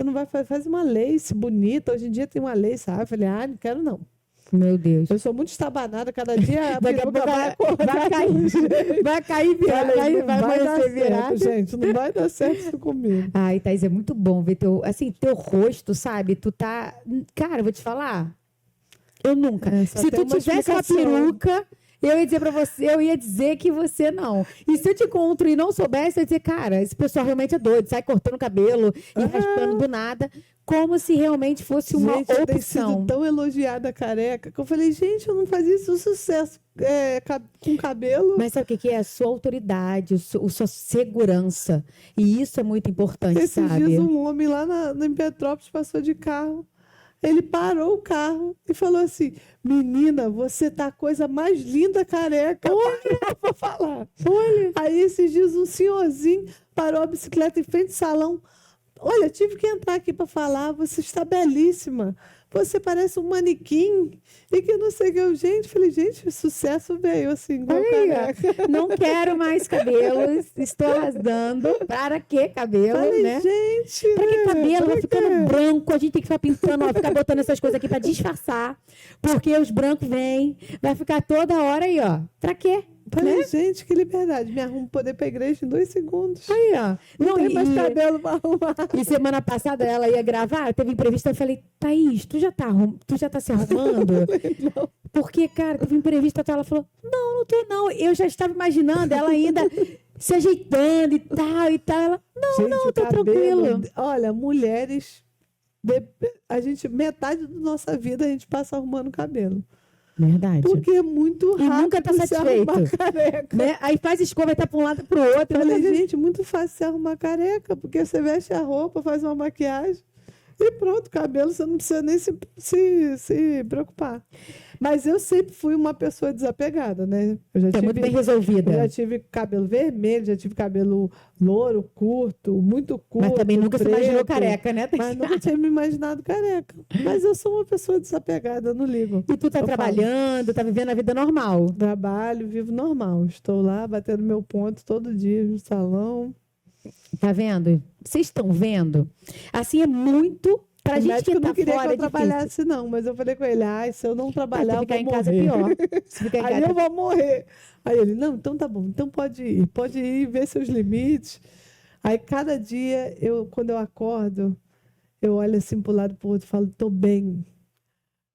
não vai fazer uma lace bonita. Hoje em dia tem uma lace. Eu falei, não quero não. Meu Deus. Eu sou muito estabanada, cada dia a Daqui a peruca pouco vai cair. Vai cair virada. Vai acontecer virada. Gente, não vai dar certo isso comigo. Ai, Thaís, é muito bom ver teu rosto, sabe? Tu tá... Cara, eu vou te falar. Eu nunca. Se tu tivesse uma peruca... Eu ia dizer pra você, eu ia dizer que você não. E se eu te encontro e não soubesse, eu ia dizer, cara, esse pessoal realmente é doido, sai cortando o cabelo e raspando do nada, como se realmente fosse uma opção. Eu tenho sido tão elogiada careca que eu falei, gente, eu não fazia isso sucesso com cabelo. Mas sabe o que é? A sua autoridade, a sua segurança. E isso é muito importante, Esses sabe? dias um homem lá em Petrópolis passou de carro. Ele parou o carro e falou assim: menina, você tá a coisa mais linda careca. Olha, vou falar. Olha. Aí esses dias um senhorzinho parou a bicicleta em frente ao salão. Olha, tive que entrar aqui para falar, você está belíssima. Você parece um manequim. E que não sei o que eu, gente, falei, gente, o sucesso veio assim, igual careca. Não quero mais cabelos, estou arrasando. Para que cabelo, Falei, né? gente, Pra que né? cabelo? Vai Pra ficando quê? branco, a gente tem que ficar pintando, ó, ficar botando essas coisas aqui pra disfarçar. Porque os brancos vêm, vai ficar toda hora aí, ó. Pra quê? Falei, gente, que liberdade. Me arrumo poder ir pra igreja em 2 segundos. Aí, ó. Não tem mais cabelo pra arrumar. E semana passada ela ia gravar, teve imprevisto, eu falei, Thaís, tu já tá se arrumando? Não. Porque, cara, teve imprevisto, ela falou, não tô não. Eu já estava imaginando ela ainda se ajeitando e tal e tal. Ela, Gente, não, o tô cabelo, tranquilo. olha, mulheres, a gente, metade da nossa vida a gente passa arrumando cabelo. Verdade. Porque é muito E rápido nunca tá se satisfeito. arrumar careca. Né? Aí faz escova e tá pra um lado e pro outro. Falei, né? gente, muito fácil se arrumar careca, porque você veste a roupa, faz uma maquiagem e pronto, cabelo, você não precisa nem se preocupar. Mas eu sempre fui uma pessoa desapegada, né? Eu já É muito bem resolvida. eu já tive cabelo vermelho, já tive cabelo louro, curto, muito curto. Mas também nunca se imaginou preto, careca, né? Mas nunca tinha me imaginado careca. Mas eu sou uma pessoa desapegada, eu não ligo. E tu tá Eu trabalhando, tá vivendo a vida normal. Trabalho, vivo normal. Estou lá batendo meu ponto todo dia no salão. Tá vendo? Vocês estão vendo? Assim é muito pra O gente médico que tá não queria fora, que eu é difícil. trabalhasse, não, mas eu falei com ele, se eu não trabalhar, Se eu ficar vou em casa é morrer. pior. Se ficar em Aí casa eu vou morrer. Aí ele, não, então tá bom, então pode ir ver seus limites. Aí cada dia, quando eu acordo, eu olho assim pro lado pro outro e falo, tô bem,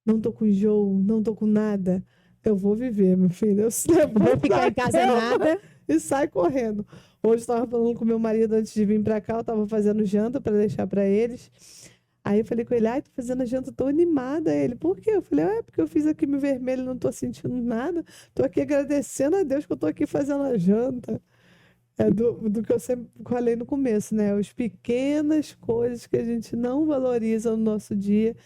não tô com enjoo, não tô com nada. Eu vou viver, meu filho. Eu Vou ficar em casa nada. e sai correndo. Hoje estava falando com meu marido antes de vir para cá, eu estava fazendo janta para deixar para eles. Aí eu falei com ele, tô fazendo a janta, tô animada. Ele, por quê? Eu falei, porque eu fiz aqui meu vermelho, não tô sentindo nada. Tô aqui agradecendo a Deus que eu tô aqui fazendo a janta. É do que eu sempre falei no começo, né? As pequenas coisas que a gente não valoriza no nosso dia,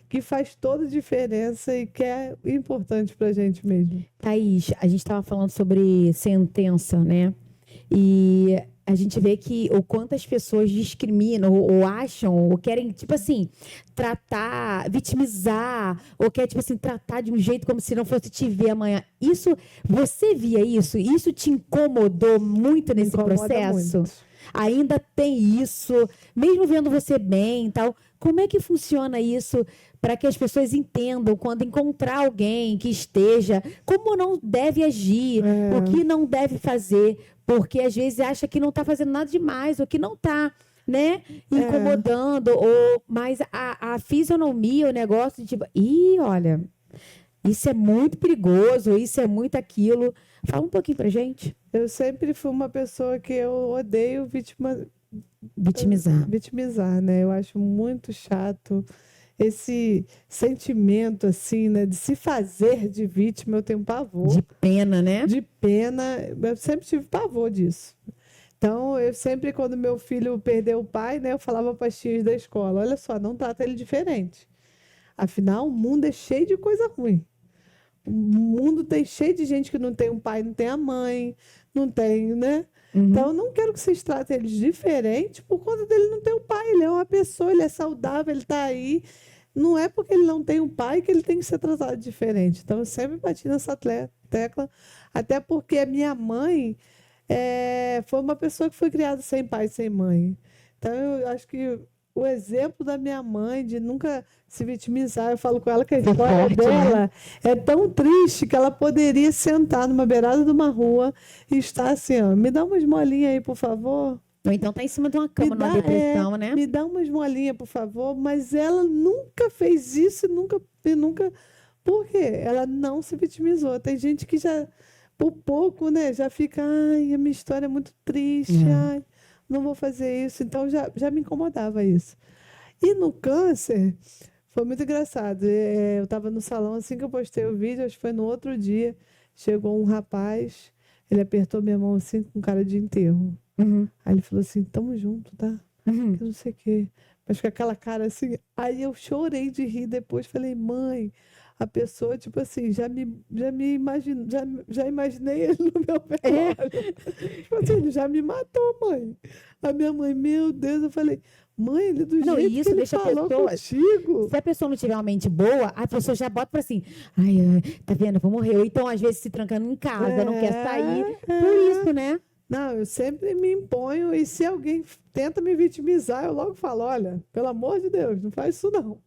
que faz toda a diferença e que é importante pra gente mesmo. Thaís, a gente estava falando sobre sentença, né? E a gente vê que o quanto as pessoas discriminam ou acham ou querem, tipo assim, tratar, vitimizar, ou quer, tipo assim, tratar de um jeito como se não fosse te ver amanhã. Isso, você via isso? Isso te incomodou muito nesse Incomoda processo? muito. Ainda tem isso, mesmo vendo você bem e tal. Como é que funciona isso para que as pessoas entendam quando encontrar alguém que esteja, como não deve agir, o que não deve fazer, porque às vezes acha que não está fazendo nada demais, ou que não está, né, incomodando, mas a fisionomia, o negócio de tipo, olha, isso é muito perigoso, isso é muito aquilo. Fala um pouquinho pra gente. Eu sempre fui uma pessoa que eu odeio vitimizar, né? Eu acho muito chato esse sentimento, assim, né? De se fazer de vítima, eu tenho pavor. De pena, né? De pena, eu sempre tive pavor disso. Então, eu sempre, quando meu filho perdeu o pai, né? Eu falava para as tias da escola, olha só, não trata ele diferente. Afinal, o mundo é cheio de coisa ruim. O mundo tem cheio de gente que não tem um pai, não tem a mãe, não tem, né? Então, eu não quero que vocês tratem eles diferente por conta dele não ter um pai. Ele é uma pessoa, ele é saudável, ele está aí. Não é porque ele não tem um pai que ele tem que ser tratado diferente. Então, eu sempre bati nessa tecla, até porque a minha mãe foi uma pessoa que foi criada sem pai e sem mãe. Então, eu acho que o exemplo da minha mãe de nunca se vitimizar, eu falo com ela que a história dela é tão triste que ela poderia sentar numa beirada de uma rua e estar assim, ó, me dá uma esmolinha aí, por favor. Ou então tá em cima de uma cama, numa depressão, né? Me dá uma esmolinha, por favor. Mas ela nunca fez isso e nunca... Por quê? Ela não se vitimizou. Tem gente que já, por pouco, né, já fica, a minha história é muito triste, não vou fazer isso. Então, já me incomodava isso. E no câncer, foi muito engraçado. Eu estava no salão, assim que eu postei o vídeo, acho que foi no outro dia, chegou um rapaz, ele apertou minha mão assim, com cara de enterro. Aí ele falou assim, tamo junto, tá? Que não sei o quê. mas com aquela cara assim. Aí eu chorei de rir depois, falei, mãe, a pessoa, tipo assim, já imaginei ele no meu velório. Tipo assim, ele já me matou, mãe. A minha mãe, meu Deus, eu falei, mãe, ele do Não, jeito e que isso ele deixa a falou pessoa. contigo. Se a pessoa não tiver uma mente boa, a pessoa já bota pra assim, ai, tá vendo, vou morrer. Ou então, às vezes, se trancando em casa, não quer sair. Por isso, né? Não, eu sempre me imponho e se alguém tenta me vitimizar, eu logo falo, olha, pelo amor de Deus, não faz isso não.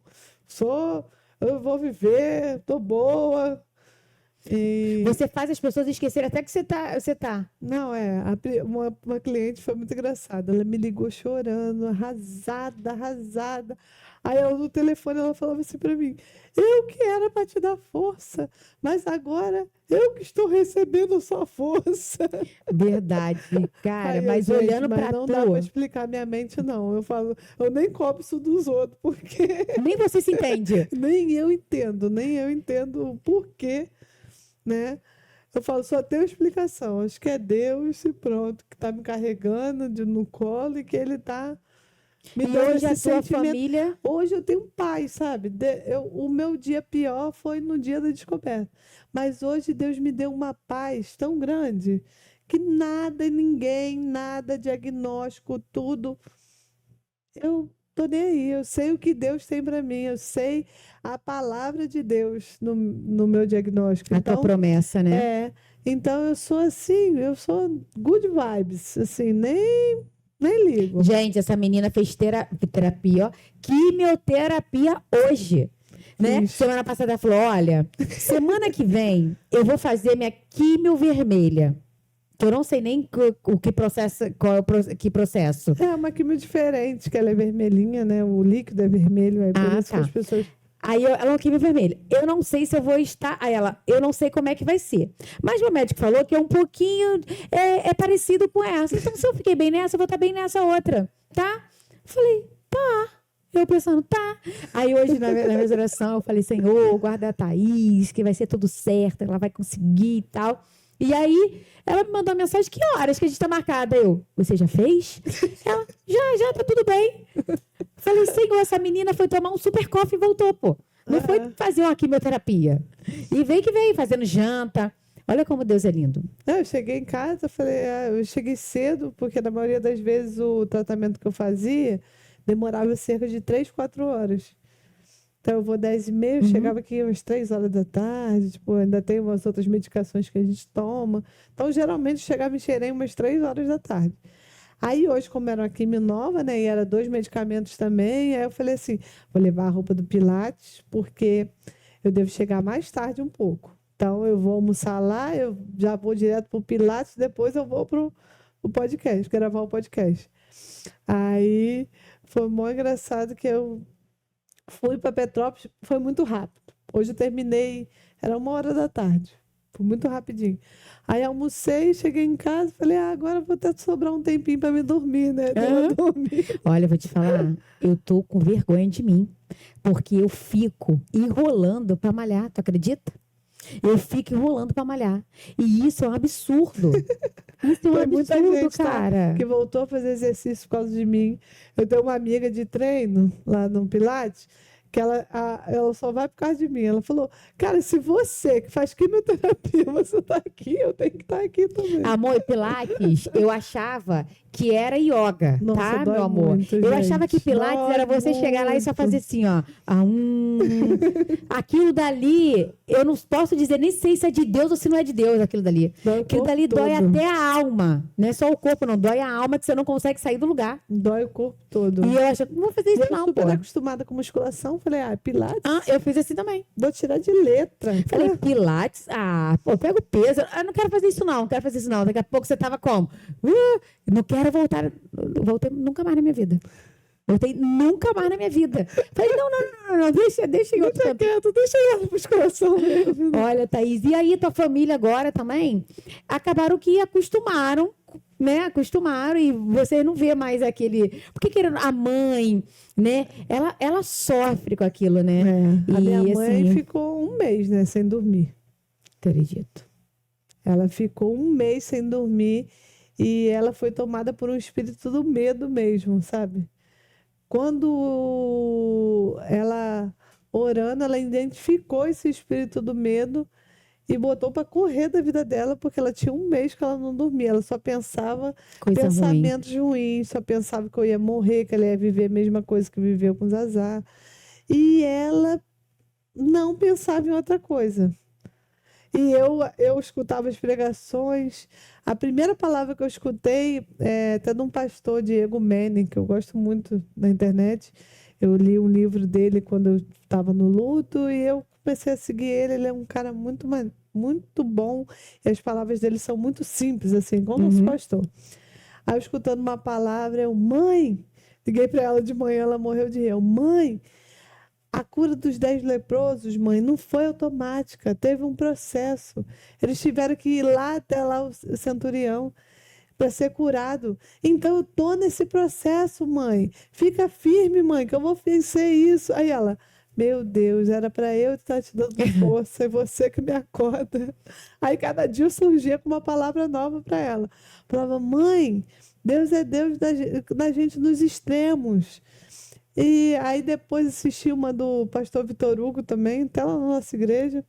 Eu vou viver, tô boa. E Você faz as pessoas esquecerem até que você tá. não, uma cliente foi muito engraçada. Ela me ligou chorando, arrasada, arrasada. Aí eu, no telefone ela falava assim para mim: eu que era para te dar força, mas agora eu que estou recebendo sua força. Verdade, cara. Aí Mas gente, olhando mas pra não tu, dá para explicar minha mente, não. Eu falo, eu nem cobro isso dos outros, porque nem você se entende. nem eu entendo o porquê, né? Eu falo, só tem uma explicação. Acho que é Deus e pronto, que está me carregando no colo e que Ele está me E dando hoje a esse tua sentimento. família. Hoje eu tenho paz, sabe? O meu dia pior foi no dia da descoberta. Mas hoje Deus me deu uma paz tão grande que nada e ninguém, nada, diagnóstico, tudo. Eu tô nem aí. Eu sei o que Deus tem para mim. Eu sei a palavra de Deus no meu diagnóstico. A tua Então, promessa, né? então eu sou assim, eu sou good vibes, assim, nem ligo. Gente, essa menina fez terapia, ó. Quimioterapia hoje. Né? Fiz. Semana passada ela falou: olha, semana que vem eu vou fazer minha quimio vermelha. Que eu não sei nem o que processo, que processo. É uma quimio diferente, que ela é vermelhinha, né? O líquido é vermelho, é por Ah, isso que tá. as pessoas. Aí ela é uma quimio vermelha. Eu não sei se eu vou estar. Aí ela, eu não sei como é que vai ser. Mas meu médico falou que é um pouquinho parecido com essa. Então, se eu fiquei bem nessa, eu vou estar bem nessa outra. Tá? Falei, tá. Eu pensando, tá. Aí hoje, na minha oração, eu falei, Senhor, guarda a Thaís, que vai ser tudo certo, ela vai conseguir e tal. E aí, ela me mandou uma mensagem, que horas que a gente tá marcada? Eu, você já fez? Ela, já, tá tudo bem. Falei, Senhor, essa menina foi tomar um super coffee e voltou, pô. Não foi fazer uma quimioterapia. E veio que veio, fazendo janta. Olha como Deus é lindo. Eu cheguei em casa, falei, eu cheguei cedo, porque na maioria das vezes o tratamento que eu fazia demorava cerca de 3, 4 horas. Então eu vou 10h30, eu chegava aqui umas 3 horas da tarde, tipo, ainda tem umas outras medicações que a gente toma. Então, geralmente, eu chegava em Xerém umas 3 horas da tarde. Aí hoje, como era uma quimio nova, né, e era 2 medicamentos também, aí eu falei assim, vou levar a roupa do Pilates, porque eu devo chegar mais tarde um pouco. Então, eu vou almoçar lá, eu já vou direto pro Pilates, depois eu vou pro podcast, gravar o podcast. Aí, foi muito engraçado que eu fui para Petrópolis, foi muito rápido. Hoje eu terminei, era 1 hora da tarde. Foi muito rapidinho. Aí almocei, cheguei em casa, falei, agora vou ter que sobrar um tempinho para me dormir, né? Deu uma dormir. Olha, eu vou te falar, eu tô com vergonha de mim, porque eu fico enrolando para malhar, tu acredita? Eu fico enrolando para malhar. E isso é um absurdo. Isso é um Tem muita absurdo, gente, tá, cara. que voltou a fazer exercício por causa de mim. Eu tenho uma amiga de treino lá no Pilates, que ela só vai por causa de mim. Ela falou, cara, se você que faz quimioterapia, você tá aqui, eu tenho que estar aqui também. Amor, e Pilates, eu achava que era yoga, Nossa, tá, dói meu amor? muito, Eu achava que gente. Pilates era Dói você chegar lá e só muito. fazer assim, ó. Aquilo dali, eu não posso dizer, nem sei se é de Deus ou se não é de Deus aquilo dali. Dói o Aquilo corpo dali dói todo. até a alma. Não é só o corpo, não. Dói a alma que você não consegue sair do lugar. Dói o corpo todo. E eu achava, não vou fazer isso Eu não, pô. super acostumada com musculação, falei, Pilates, Ah, eu fiz assim também. vou tirar de letra. Falei, Pilates? Pô, pega o peso. Não quero fazer isso não, não quero fazer isso não. Daqui a pouco você tava como? Não quero voltar. Voltei nunca mais na minha vida. Voltei nunca mais na minha vida. Falei, não, deixa em outro Deixa canto. quieto, deixa eu ir na musculação mesmo. Olha, Thaís, e aí tua família agora também? Acabaram que acostumaram, né? Acostumaram e você não vê mais aquele... Porque querendo, a mãe, né? Ela sofre com aquilo, né? A minha E, mãe assim, ficou 1 mês, né, sem dormir. acredito. Ela ficou 1 mês sem dormir e ela foi tomada por um espírito do medo mesmo, sabe? quando ela, orando, ela identificou esse espírito do medo e botou para correr da vida dela, porque ela tinha um mês que ela não dormia. Ela só pensava Coisa ruim. pensamentos ruins, só pensava que eu ia morrer, que ela ia viver a mesma coisa que viveu com Zazá. E ela não pensava em outra coisa. E eu escutava as pregações. A primeira palavra que eu escutei é até de um pastor, Diego Manning, que eu gosto muito na internet. Eu li um livro dele quando eu estava no luto e eu comecei a seguir ele. Ele é um cara muito bom e as palavras dele são muito simples, assim, como nosso pastor. Aí eu escutando uma palavra, mãe, liguei para ela de manhã, ela morreu de rir. Mãe, a cura dos 10 leprosos, mãe, não foi automática, teve um processo. Eles tiveram que ir lá até lá o centurião para ser curado. Então eu tô nesse processo, mãe. Fica firme, mãe, que eu vou vencer isso. Aí ela, meu Deus, era para eu estar te dando força, e você que me acorda. Aí cada dia eu surgia com uma palavra nova para ela. Falava, mãe, Deus é Deus da gente nos extremos. E aí depois assisti uma do pastor Vitor Hugo também, até lá na nossa igreja.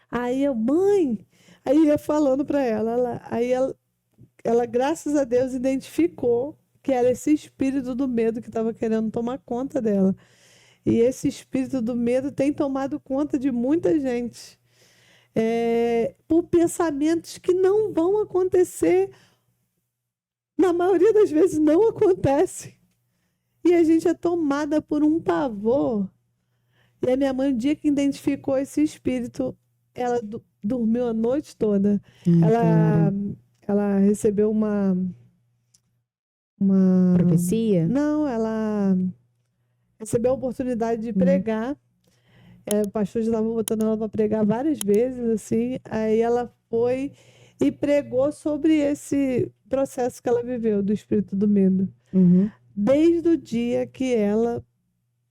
Aí eu, mãe, aí ia falando para ela, ela, graças a Deus, identificou que era esse espírito do medo que estava querendo tomar conta dela. E esse espírito do medo tem tomado conta de muita gente. Por pensamentos que não vão acontecer. Na maioria das vezes não acontece. E a gente é tomada por um pavor. E a minha mãe, no dia que identificou esse espírito, ela dormiu a noite toda. Ela recebeu uma profecia? Não, ela recebeu a oportunidade de pregar. O pastor já estava botando ela para pregar várias vezes, assim. Aí ela foi e pregou sobre esse processo que ela viveu do espírito do medo. Desde o dia que ela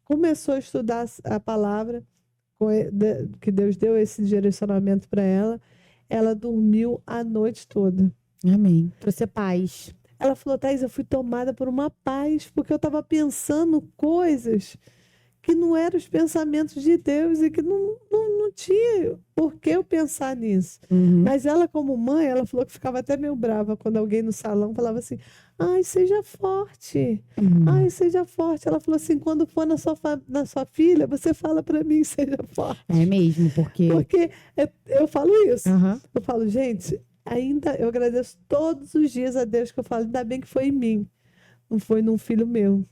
começou a estudar a palavra, que Deus deu esse direcionamento para ela, ela dormiu a noite toda. Amém. Trouxe paz. Ela falou, Thaís, eu fui tomada por uma paz, porque eu estava pensando coisas que não eram os pensamentos de Deus e que não tinha por que eu pensar nisso. Mas ela, como mãe, ela falou que ficava até meio brava quando alguém no salão falava assim, ai, seja forte, ai, seja forte. Ela falou assim, quando for na sua filha, você fala para mim, seja forte. É mesmo, porque eu falo isso. Eu falo, gente, ainda eu agradeço todos os dias a Deus que eu falo, ainda bem que foi em mim, não foi num filho meu.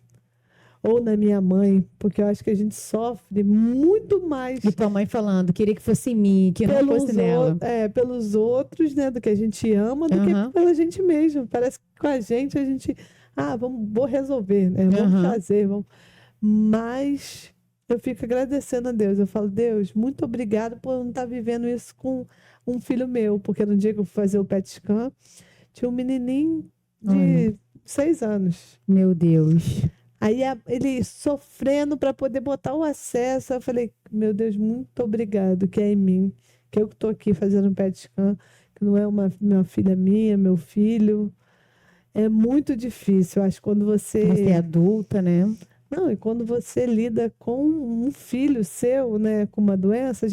Ou na minha mãe, porque eu acho que a gente sofre muito mais. E tua mãe falando, queria que fosse em mim, que não fosse nela. Pelos outros, né, do que a gente ama, do que pela gente mesmo. Parece que com a gente, vou resolver, né? Vamos fazer. Mas eu fico agradecendo a Deus. Eu falo, Deus, muito obrigado por não estar vivendo isso com um filho meu. Porque no dia que eu fui fazer o PET scan, tinha um menininho de 6 anos. Meu Deus. Aí ele sofrendo para poder botar o acesso. Eu falei, meu Deus, muito obrigado, que é em mim. Que eu estou aqui fazendo um PET scan, que não é uma filha minha, meu filho. É muito difícil, eu acho, quando você... Você é adulta, né? Não, e quando você lida com um filho seu, né, com uma doença,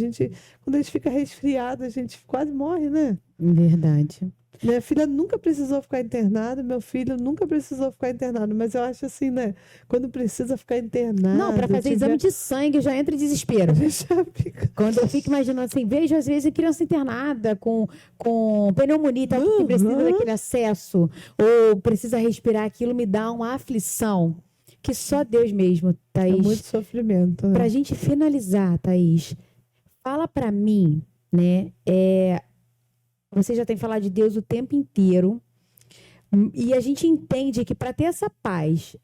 quando a gente fica resfriado, a gente quase morre, né? Verdade. Minha filha nunca precisou ficar internada, meu filho nunca precisou ficar internado, mas eu acho assim, né? Quando precisa ficar internado... Não, para fazer exame de sangue já entra em desespero. Quando eu fico imaginando assim, vejo às vezes criança internada com pneumonia, que precisa daquele acesso, ou precisa respirar, aquilo me dá uma aflição, que só Deus mesmo, Thaís. É muito sofrimento, né? Pra gente finalizar, Thaís, fala pra mim, né, você já tem falado de Deus o tempo inteiro. E a gente entende que para ter essa paz,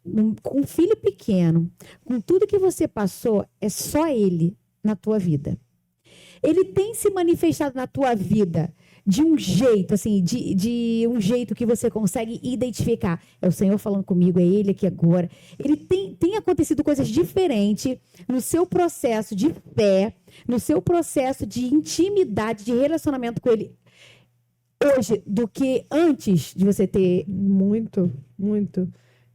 com um filho pequeno, com tudo que você passou, é só Ele na tua vida. Ele tem se manifestado na tua vida de um jeito, assim, de um jeito que você consegue identificar. É o Senhor falando comigo, é Ele aqui agora. Ele tem acontecido coisas diferentes no seu processo de fé, no seu processo de intimidade, de relacionamento com Ele, hoje, do que antes de você ter... Muito, muito.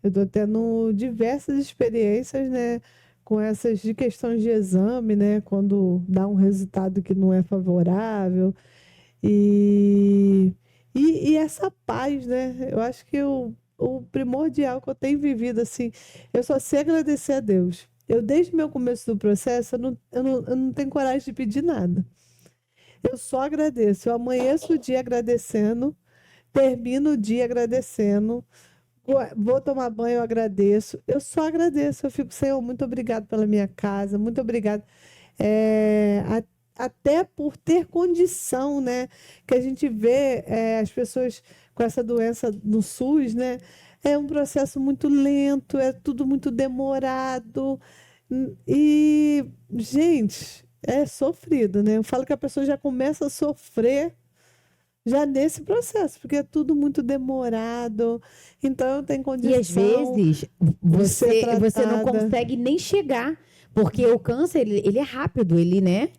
Eu estou tendo diversas experiências, né, com essas de questões de exame, né, quando dá um resultado que não é favorável. E, e essa paz, né? Eu acho que o primordial que eu tenho vivido, assim, eu só sei agradecer a Deus. Eu, desde o meu começo do processo, eu não tenho coragem de pedir nada. Eu só agradeço. Eu amanheço o dia agradecendo, termino o dia agradecendo, vou tomar banho, eu agradeço. Eu só agradeço. Eu fico, Senhor, muito obrigado pela minha casa, muito obrigado. É, até por ter condição, né? Que a gente vê as pessoas com essa doença no SUS, né? É um processo muito lento, é tudo muito demorado. E, gente, é sofrido, né? Eu falo que a pessoa já começa a sofrer já nesse processo, porque é tudo muito demorado. Então, eu tenho E às condição vezes de ser você não tratada. consegue nem chegar, porque o câncer, ele é rápido, ele, né?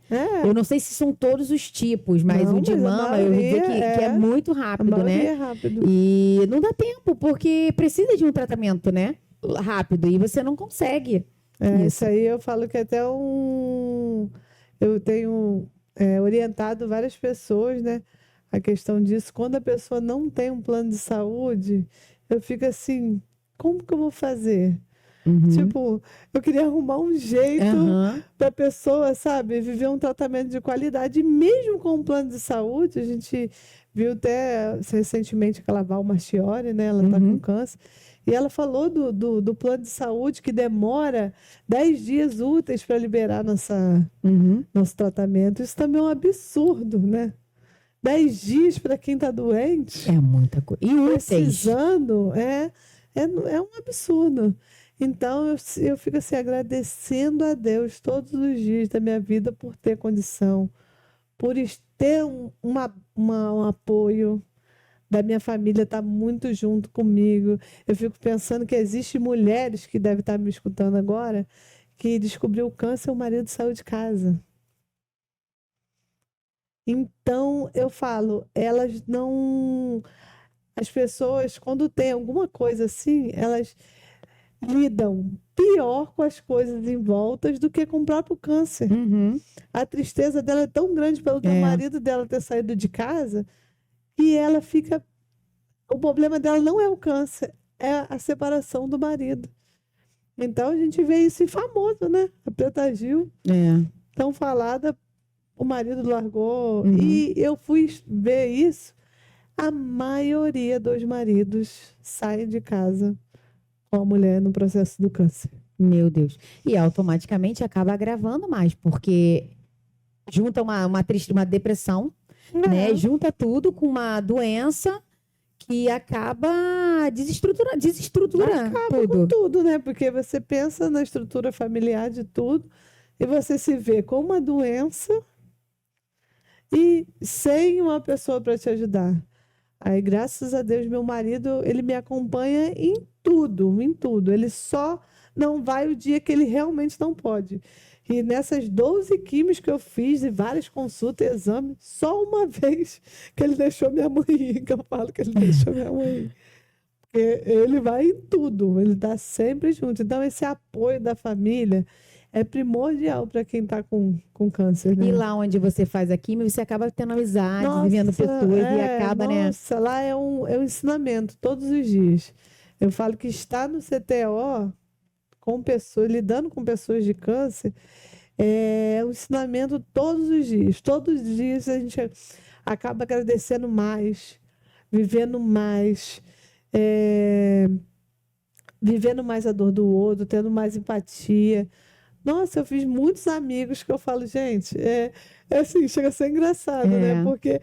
Eu não sei se são todos os tipos, mas Não, o de mas a mama, eu ouvi dizer maioria que é muito a rápido, maioria né? é rápido. E não dá tempo, porque precisa de um tratamento, né? Rápido, e você não consegue Isso isso. aí eu falo que até um. Eu tenho orientado várias pessoas, né? A questão disso. Quando a pessoa não tem um plano de saúde, eu fico assim: como que eu vou fazer? Uhum. Tipo, eu queria arrumar um jeito Aham. para a pessoa, sabe, viver um tratamento de qualidade. E mesmo com um plano de saúde, a gente viu até recentemente aquela Val Marchiori, né? Ela está com Uhum. câncer. E ela falou do plano de saúde que demora 10 dias úteis para liberar Uhum. nosso tratamento. Isso também é um absurdo, né? 10 dias para quem está doente, É muita coisa. E úteis. precisando, é um absurdo. Então, eu fico assim, agradecendo a Deus todos os dias da minha vida por ter condição, por ter um apoio da minha família, estar muito junto comigo. Eu fico pensando que existem mulheres que devem estar me escutando agora, que descobriu o câncer e o marido saiu de casa. Então, eu falo, elas não. As pessoas, quando tem alguma coisa assim, elas lidam pior com as coisas em volta do que com o próprio câncer. Uhum. A tristeza dela é tão grande pelo que o É. marido dela ter saído de casa, que ela fica. O problema dela não é o câncer, é a separação do marido. Então a gente vê isso em famoso, né? A Preta Gil, É. tão falada, o marido largou. Uhum. E eu fui ver isso. A maioria dos maridos saem de casa com a mulher no processo do câncer. Meu Deus. E automaticamente acaba agravando mais, porque junta uma depressão, né? É. Junta tudo com uma doença que acaba desestruturando Acaba com tudo. tudo, né? Porque você pensa na estrutura familiar de tudo e você se vê com uma doença e sem uma pessoa para te ajudar. Aí, graças a Deus, meu marido, ele me acompanha em tudo, em tudo. Ele só não vai o dia que ele realmente não pode. E nessas 12 químios que eu fiz, e várias consultas e exames, só uma vez que ele deixou minha mãe ir, que eu falo que ele deixou minha mãe ir. Porque ele vai em tudo, ele está sempre junto. Então, esse apoio da família é primordial para quem está com câncer, né? E lá onde você faz a química, você acaba tendo amizades, Nossa, vendo pessoas e acaba, né? nossa, lá é um ensinamento todos os dias. Eu falo que estar no CTO com pessoas, lidando com pessoas de câncer, é um ensinamento todos os dias. Todos os dias a gente acaba agradecendo mais, vivendo mais, vivendo mais a dor do outro, tendo mais empatia. Nossa, eu fiz muitos amigos que eu falo, gente, é assim, chega a ser engraçado, né? É. Porque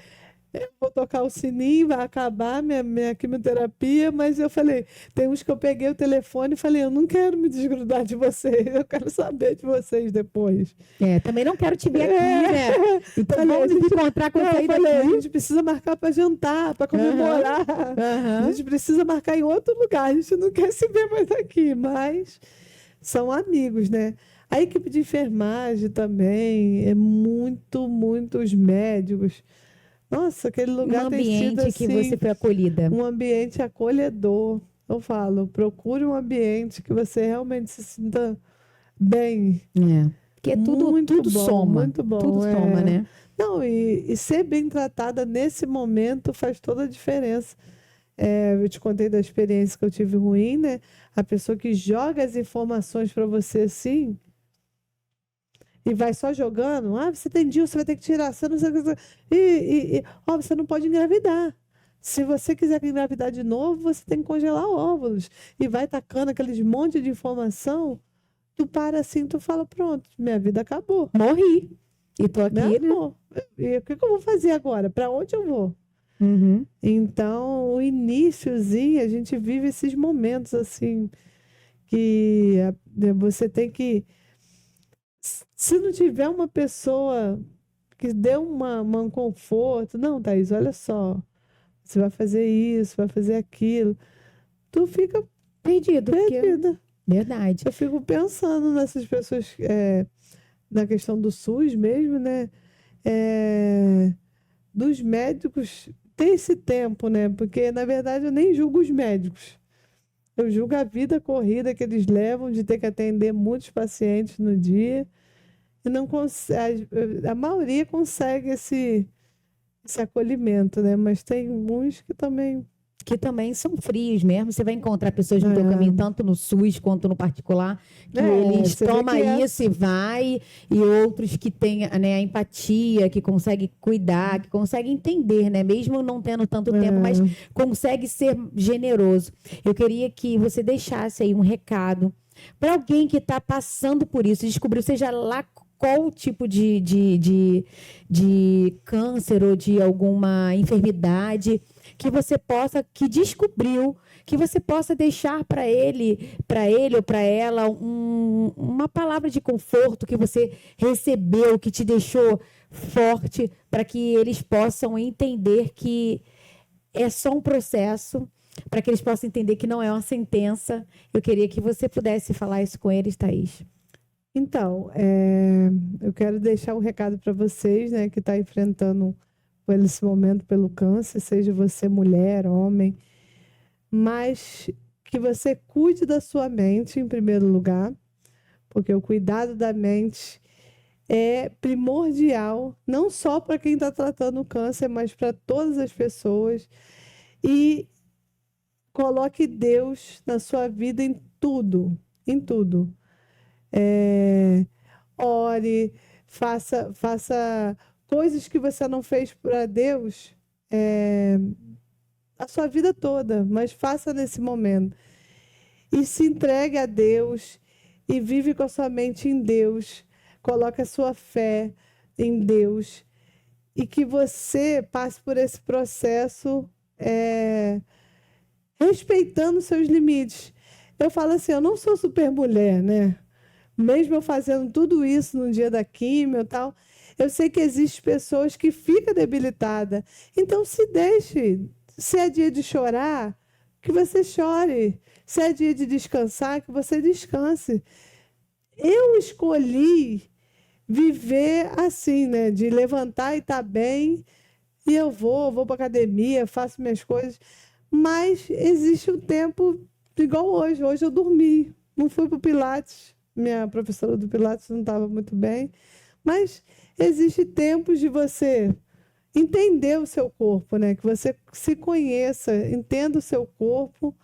eu vou tocar o sininho, vai acabar minha quimioterapia, mas eu falei, tem uns que eu peguei o telefone e falei, eu não quero me desgrudar de vocês, eu quero saber de vocês depois. Também não quero te ver aqui, né? Então Falei, vamos nos encontrar com eu você falei, a daqui. gente precisa marcar para jantar, para comemorar. A gente precisa marcar em outro lugar, a gente não quer se ver mais aqui, mas são amigos, né? A equipe de enfermagem também é muito os médicos. Nossa, aquele lugar Um tem sido ambiente que assim, você foi acolhida. um ambiente acolhedor. eu falo, procure um ambiente que você realmente se sinta bem. Porque tudo Muito bom, soma. muito bom. Tudo soma, né? Não, e ser bem tratada nesse momento faz toda a diferença. Eu te contei da experiência que eu tive ruim, né? A pessoa que joga as informações para você assim e vai só jogando. Ah, você tem DIU, você vai ter que tirar. Você não sei o que. Ó, você não pode engravidar. Se você quiser engravidar de novo, você tem que congelar óvulos. E vai tacando aqueles monte de informação. Tu para assim, tu fala, pronto, minha vida acabou. Morri. E tô Né, aqui, né? amor? E o que eu vou fazer agora? Para onde eu vou? Uhum. Então, o iniciozinho, a gente vive esses momentos assim, que você tem que. Se não tiver uma pessoa que dê um conforto, não, Thaís, olha só, você vai fazer isso, vai fazer aquilo, tu fica Perdido. perdida. Verdade. Eu fico pensando nessas pessoas, na questão do SUS mesmo, né? Dos médicos ter esse tempo, né? Porque, na verdade, eu nem julgo os médicos. Eu julgo a vida corrida que eles levam de ter que atender muitos pacientes no dia. E não consegue, a maioria consegue esse acolhimento, né? Mas tem uns que também. Que também são frios mesmo. Você vai encontrar pessoas no teu caminho, tanto no SUS quanto no particular, que eles você vê tomam que isso e vai, e outros que têm, né, a empatia, que conseguem cuidar, que conseguem entender, né? Mesmo não tendo tanto tempo, mas consegue ser generoso. Eu queria que você deixasse aí um recado para alguém que está passando por isso, descobriu, seja lá qual tipo de câncer ou de alguma enfermidade que você possa, que descobriu, que você possa deixar para ele ou para ela uma palavra de conforto que você recebeu, que te deixou forte, para que eles possam entender que é só um processo, para que eles possam entender que não é uma sentença. Eu queria que você pudesse falar isso com eles, Thaís. Então, eu quero deixar um recado para vocês, né, que está enfrentando esse momento pelo câncer, seja você mulher, homem, mas que você cuide da sua mente em primeiro lugar, porque o cuidado da mente é primordial, não só para quem está tratando o câncer, mas para todas as pessoas. E coloque Deus na sua vida em tudo, em tudo. Ore, faça coisas que você não fez para Deus a sua vida toda, mas faça nesse momento. E se entregue a Deus e vive com a sua mente em Deus. Coloque a sua fé em Deus e que você passe por esse processo respeitando seus limites. Eu falo assim, eu não sou super mulher, né? Mesmo eu fazendo tudo isso no dia da quimio e tal, eu sei que existem pessoas que ficam debilitadas. Então, se deixe. Se é dia de chorar, que você chore. Se é dia de descansar, que você descanse. Eu escolhi viver assim, né? De levantar e estar bem. E eu vou para academia, faço minhas coisas. Mas existe um tempo igual hoje. Hoje eu dormi. Não fui para o Pilates. Minha professora do Pilates não estava muito bem. Mas existe tempos de você entender o seu corpo, né? Que você se conheça, entenda o seu corpo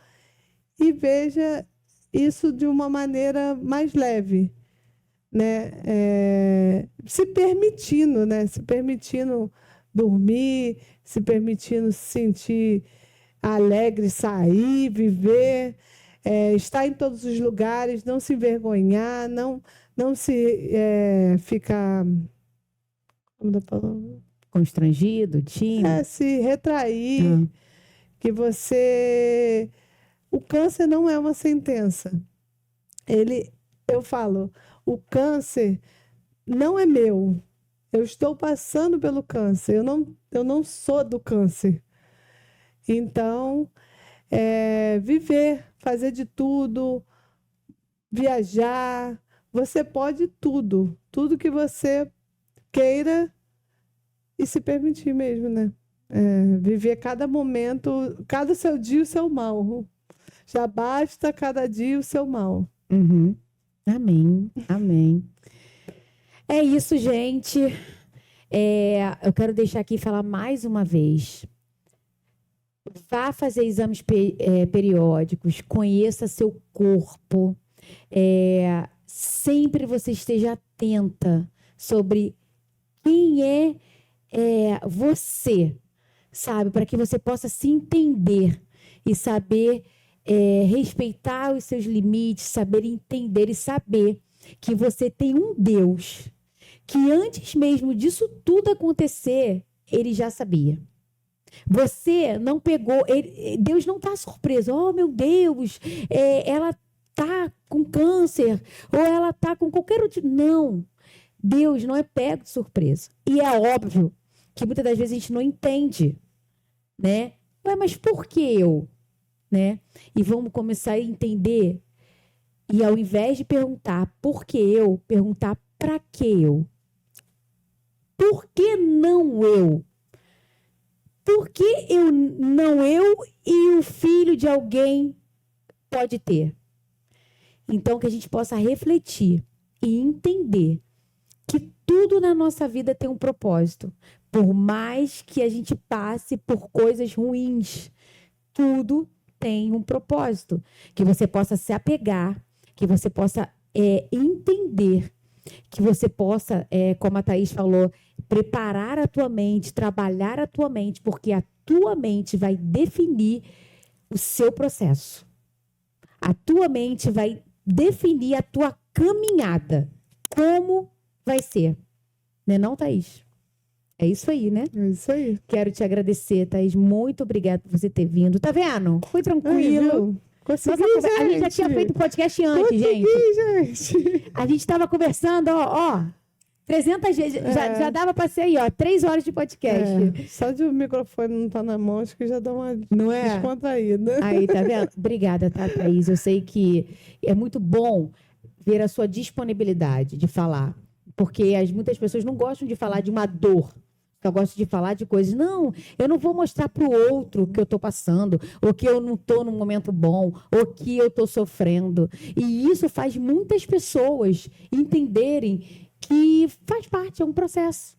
e veja isso de uma maneira mais leve, né? Se permitindo, né? Se permitindo dormir, se permitindo se sentir alegre, sair, viver, estar em todos os lugares, não se envergonhar, não se ficar, como da palavra? Constrangido, tímido. Se retrair, que você... O câncer não é uma sentença. Eu falo, o câncer não é meu. Eu estou passando pelo câncer. Eu não sou do câncer. Então, viver, fazer de tudo, viajar, você pode tudo. Tudo que você queira e se permitir mesmo, né? Viver cada momento, cada seu dia o seu mal. Já basta cada dia o seu mal. Uhum. Amém, amém. É isso, gente. Eu quero deixar aqui e falar mais uma vez. Vá fazer exames periódicos, conheça seu corpo. Sempre você esteja atenta sobre quem é você, sabe? Para que você possa se entender e saber respeitar os seus limites, saber entender e saber que você tem um Deus que antes mesmo disso tudo acontecer, ele já sabia. Você não pegou, Deus não está surpreso. Oh, meu Deus, ela está com câncer ou ela está com qualquer outro... Não, Deus não é pego de surpresa. E é óbvio que muitas das vezes a gente não entende, né? Ué, mas por que eu? Né? E vamos começar a entender. E ao invés de perguntar por que eu, perguntar para que eu? Por que não eu? Por que não eu e o filho de alguém pode ter? Então, que a gente possa refletir e entender que tudo na nossa vida tem um propósito. Por mais que a gente passe por coisas ruins, tudo tem um propósito. Que você possa se apegar, que você possa entender, que você possa, como a Thaís falou, preparar a tua mente, trabalhar a tua mente, porque a tua mente vai definir o seu processo. A tua mente vai definir a tua caminhada. Como vai ser. Né não, Thaís? É isso aí, né? É isso aí. Quero te agradecer, Thaís. Muito obrigada por você ter vindo. Tá vendo? Foi tranquilo. Aí, consegui, Nossa, a gente já tinha feito podcast antes, gente. A gente estava conversando, ó, 300 vezes. Já dava para ser aí, ó, 3 horas de podcast. Só de o microfone não tá na mão, acho que já dá uma descontraída. Aí, tá vendo? Obrigada, tá, Thaís? Eu sei que é muito bom ver a sua disponibilidade de falar. Porque muitas pessoas não gostam de falar de uma dor. Só gostam de falar de coisas. Não, eu não vou mostrar para o outro o que eu estou passando, ou que eu não estou num momento bom, ou que eu estou sofrendo. E isso faz muitas pessoas entenderem que faz parte, é um processo.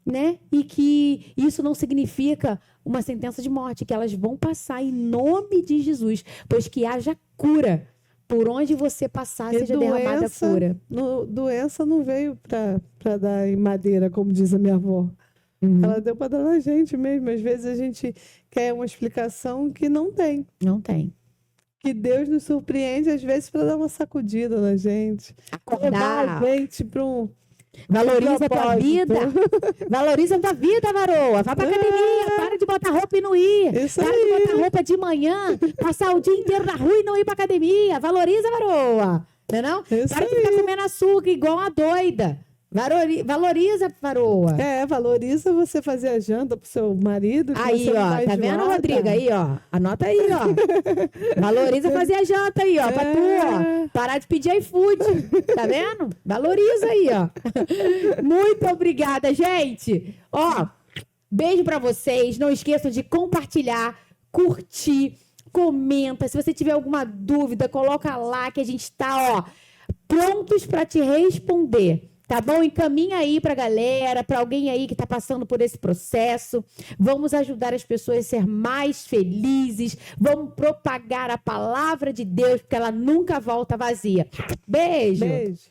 Né? E que isso não significa uma sentença de morte, que elas vão passar em nome de Jesus, pois que haja cura. Por onde você passar, seja derramada a cura. Doença não veio para dar em madeira, como diz a minha avó. Ela deu para dar na gente mesmo. Às vezes a gente quer uma explicação que não tem. Não tem. Que Deus nos surpreende, às vezes, para dar uma sacudida na gente. Acordar. Levar a gente para um... Valoriza a tua vida. Valoriza a tua vida, varoa. Vai pra academia. Para de botar roupa e não ir. Isso para aí. de botar roupa de manhã. Passar o dia inteiro na rua e não ir pra academia. Valoriza, varoa. Não é não? Isso Para de aí. ficar comendo açúcar igual uma doida. Valoriza, varoa. Valoriza você fazer a janta pro seu marido. Que Aí, você não ó. vai Tá vendo, enjoar, Rodrigo? tá? Aí, ó. Anota aí, ó. Valoriza fazer a janta aí, ó. Pra tu, ó. Parar de pedir iFood. Tá vendo? Valoriza aí, ó. Muito obrigada, gente. Ó, beijo pra vocês. Não esqueçam de compartilhar, curtir, comenta. Se você tiver alguma dúvida, coloca lá que a gente tá, ó, prontos pra te responder. Tá bom? Encaminha aí pra galera, pra alguém aí que tá passando por esse processo. Vamos ajudar as pessoas a ser mais felizes. Vamos propagar a palavra de Deus, porque ela nunca volta vazia. Beijo! Beijo.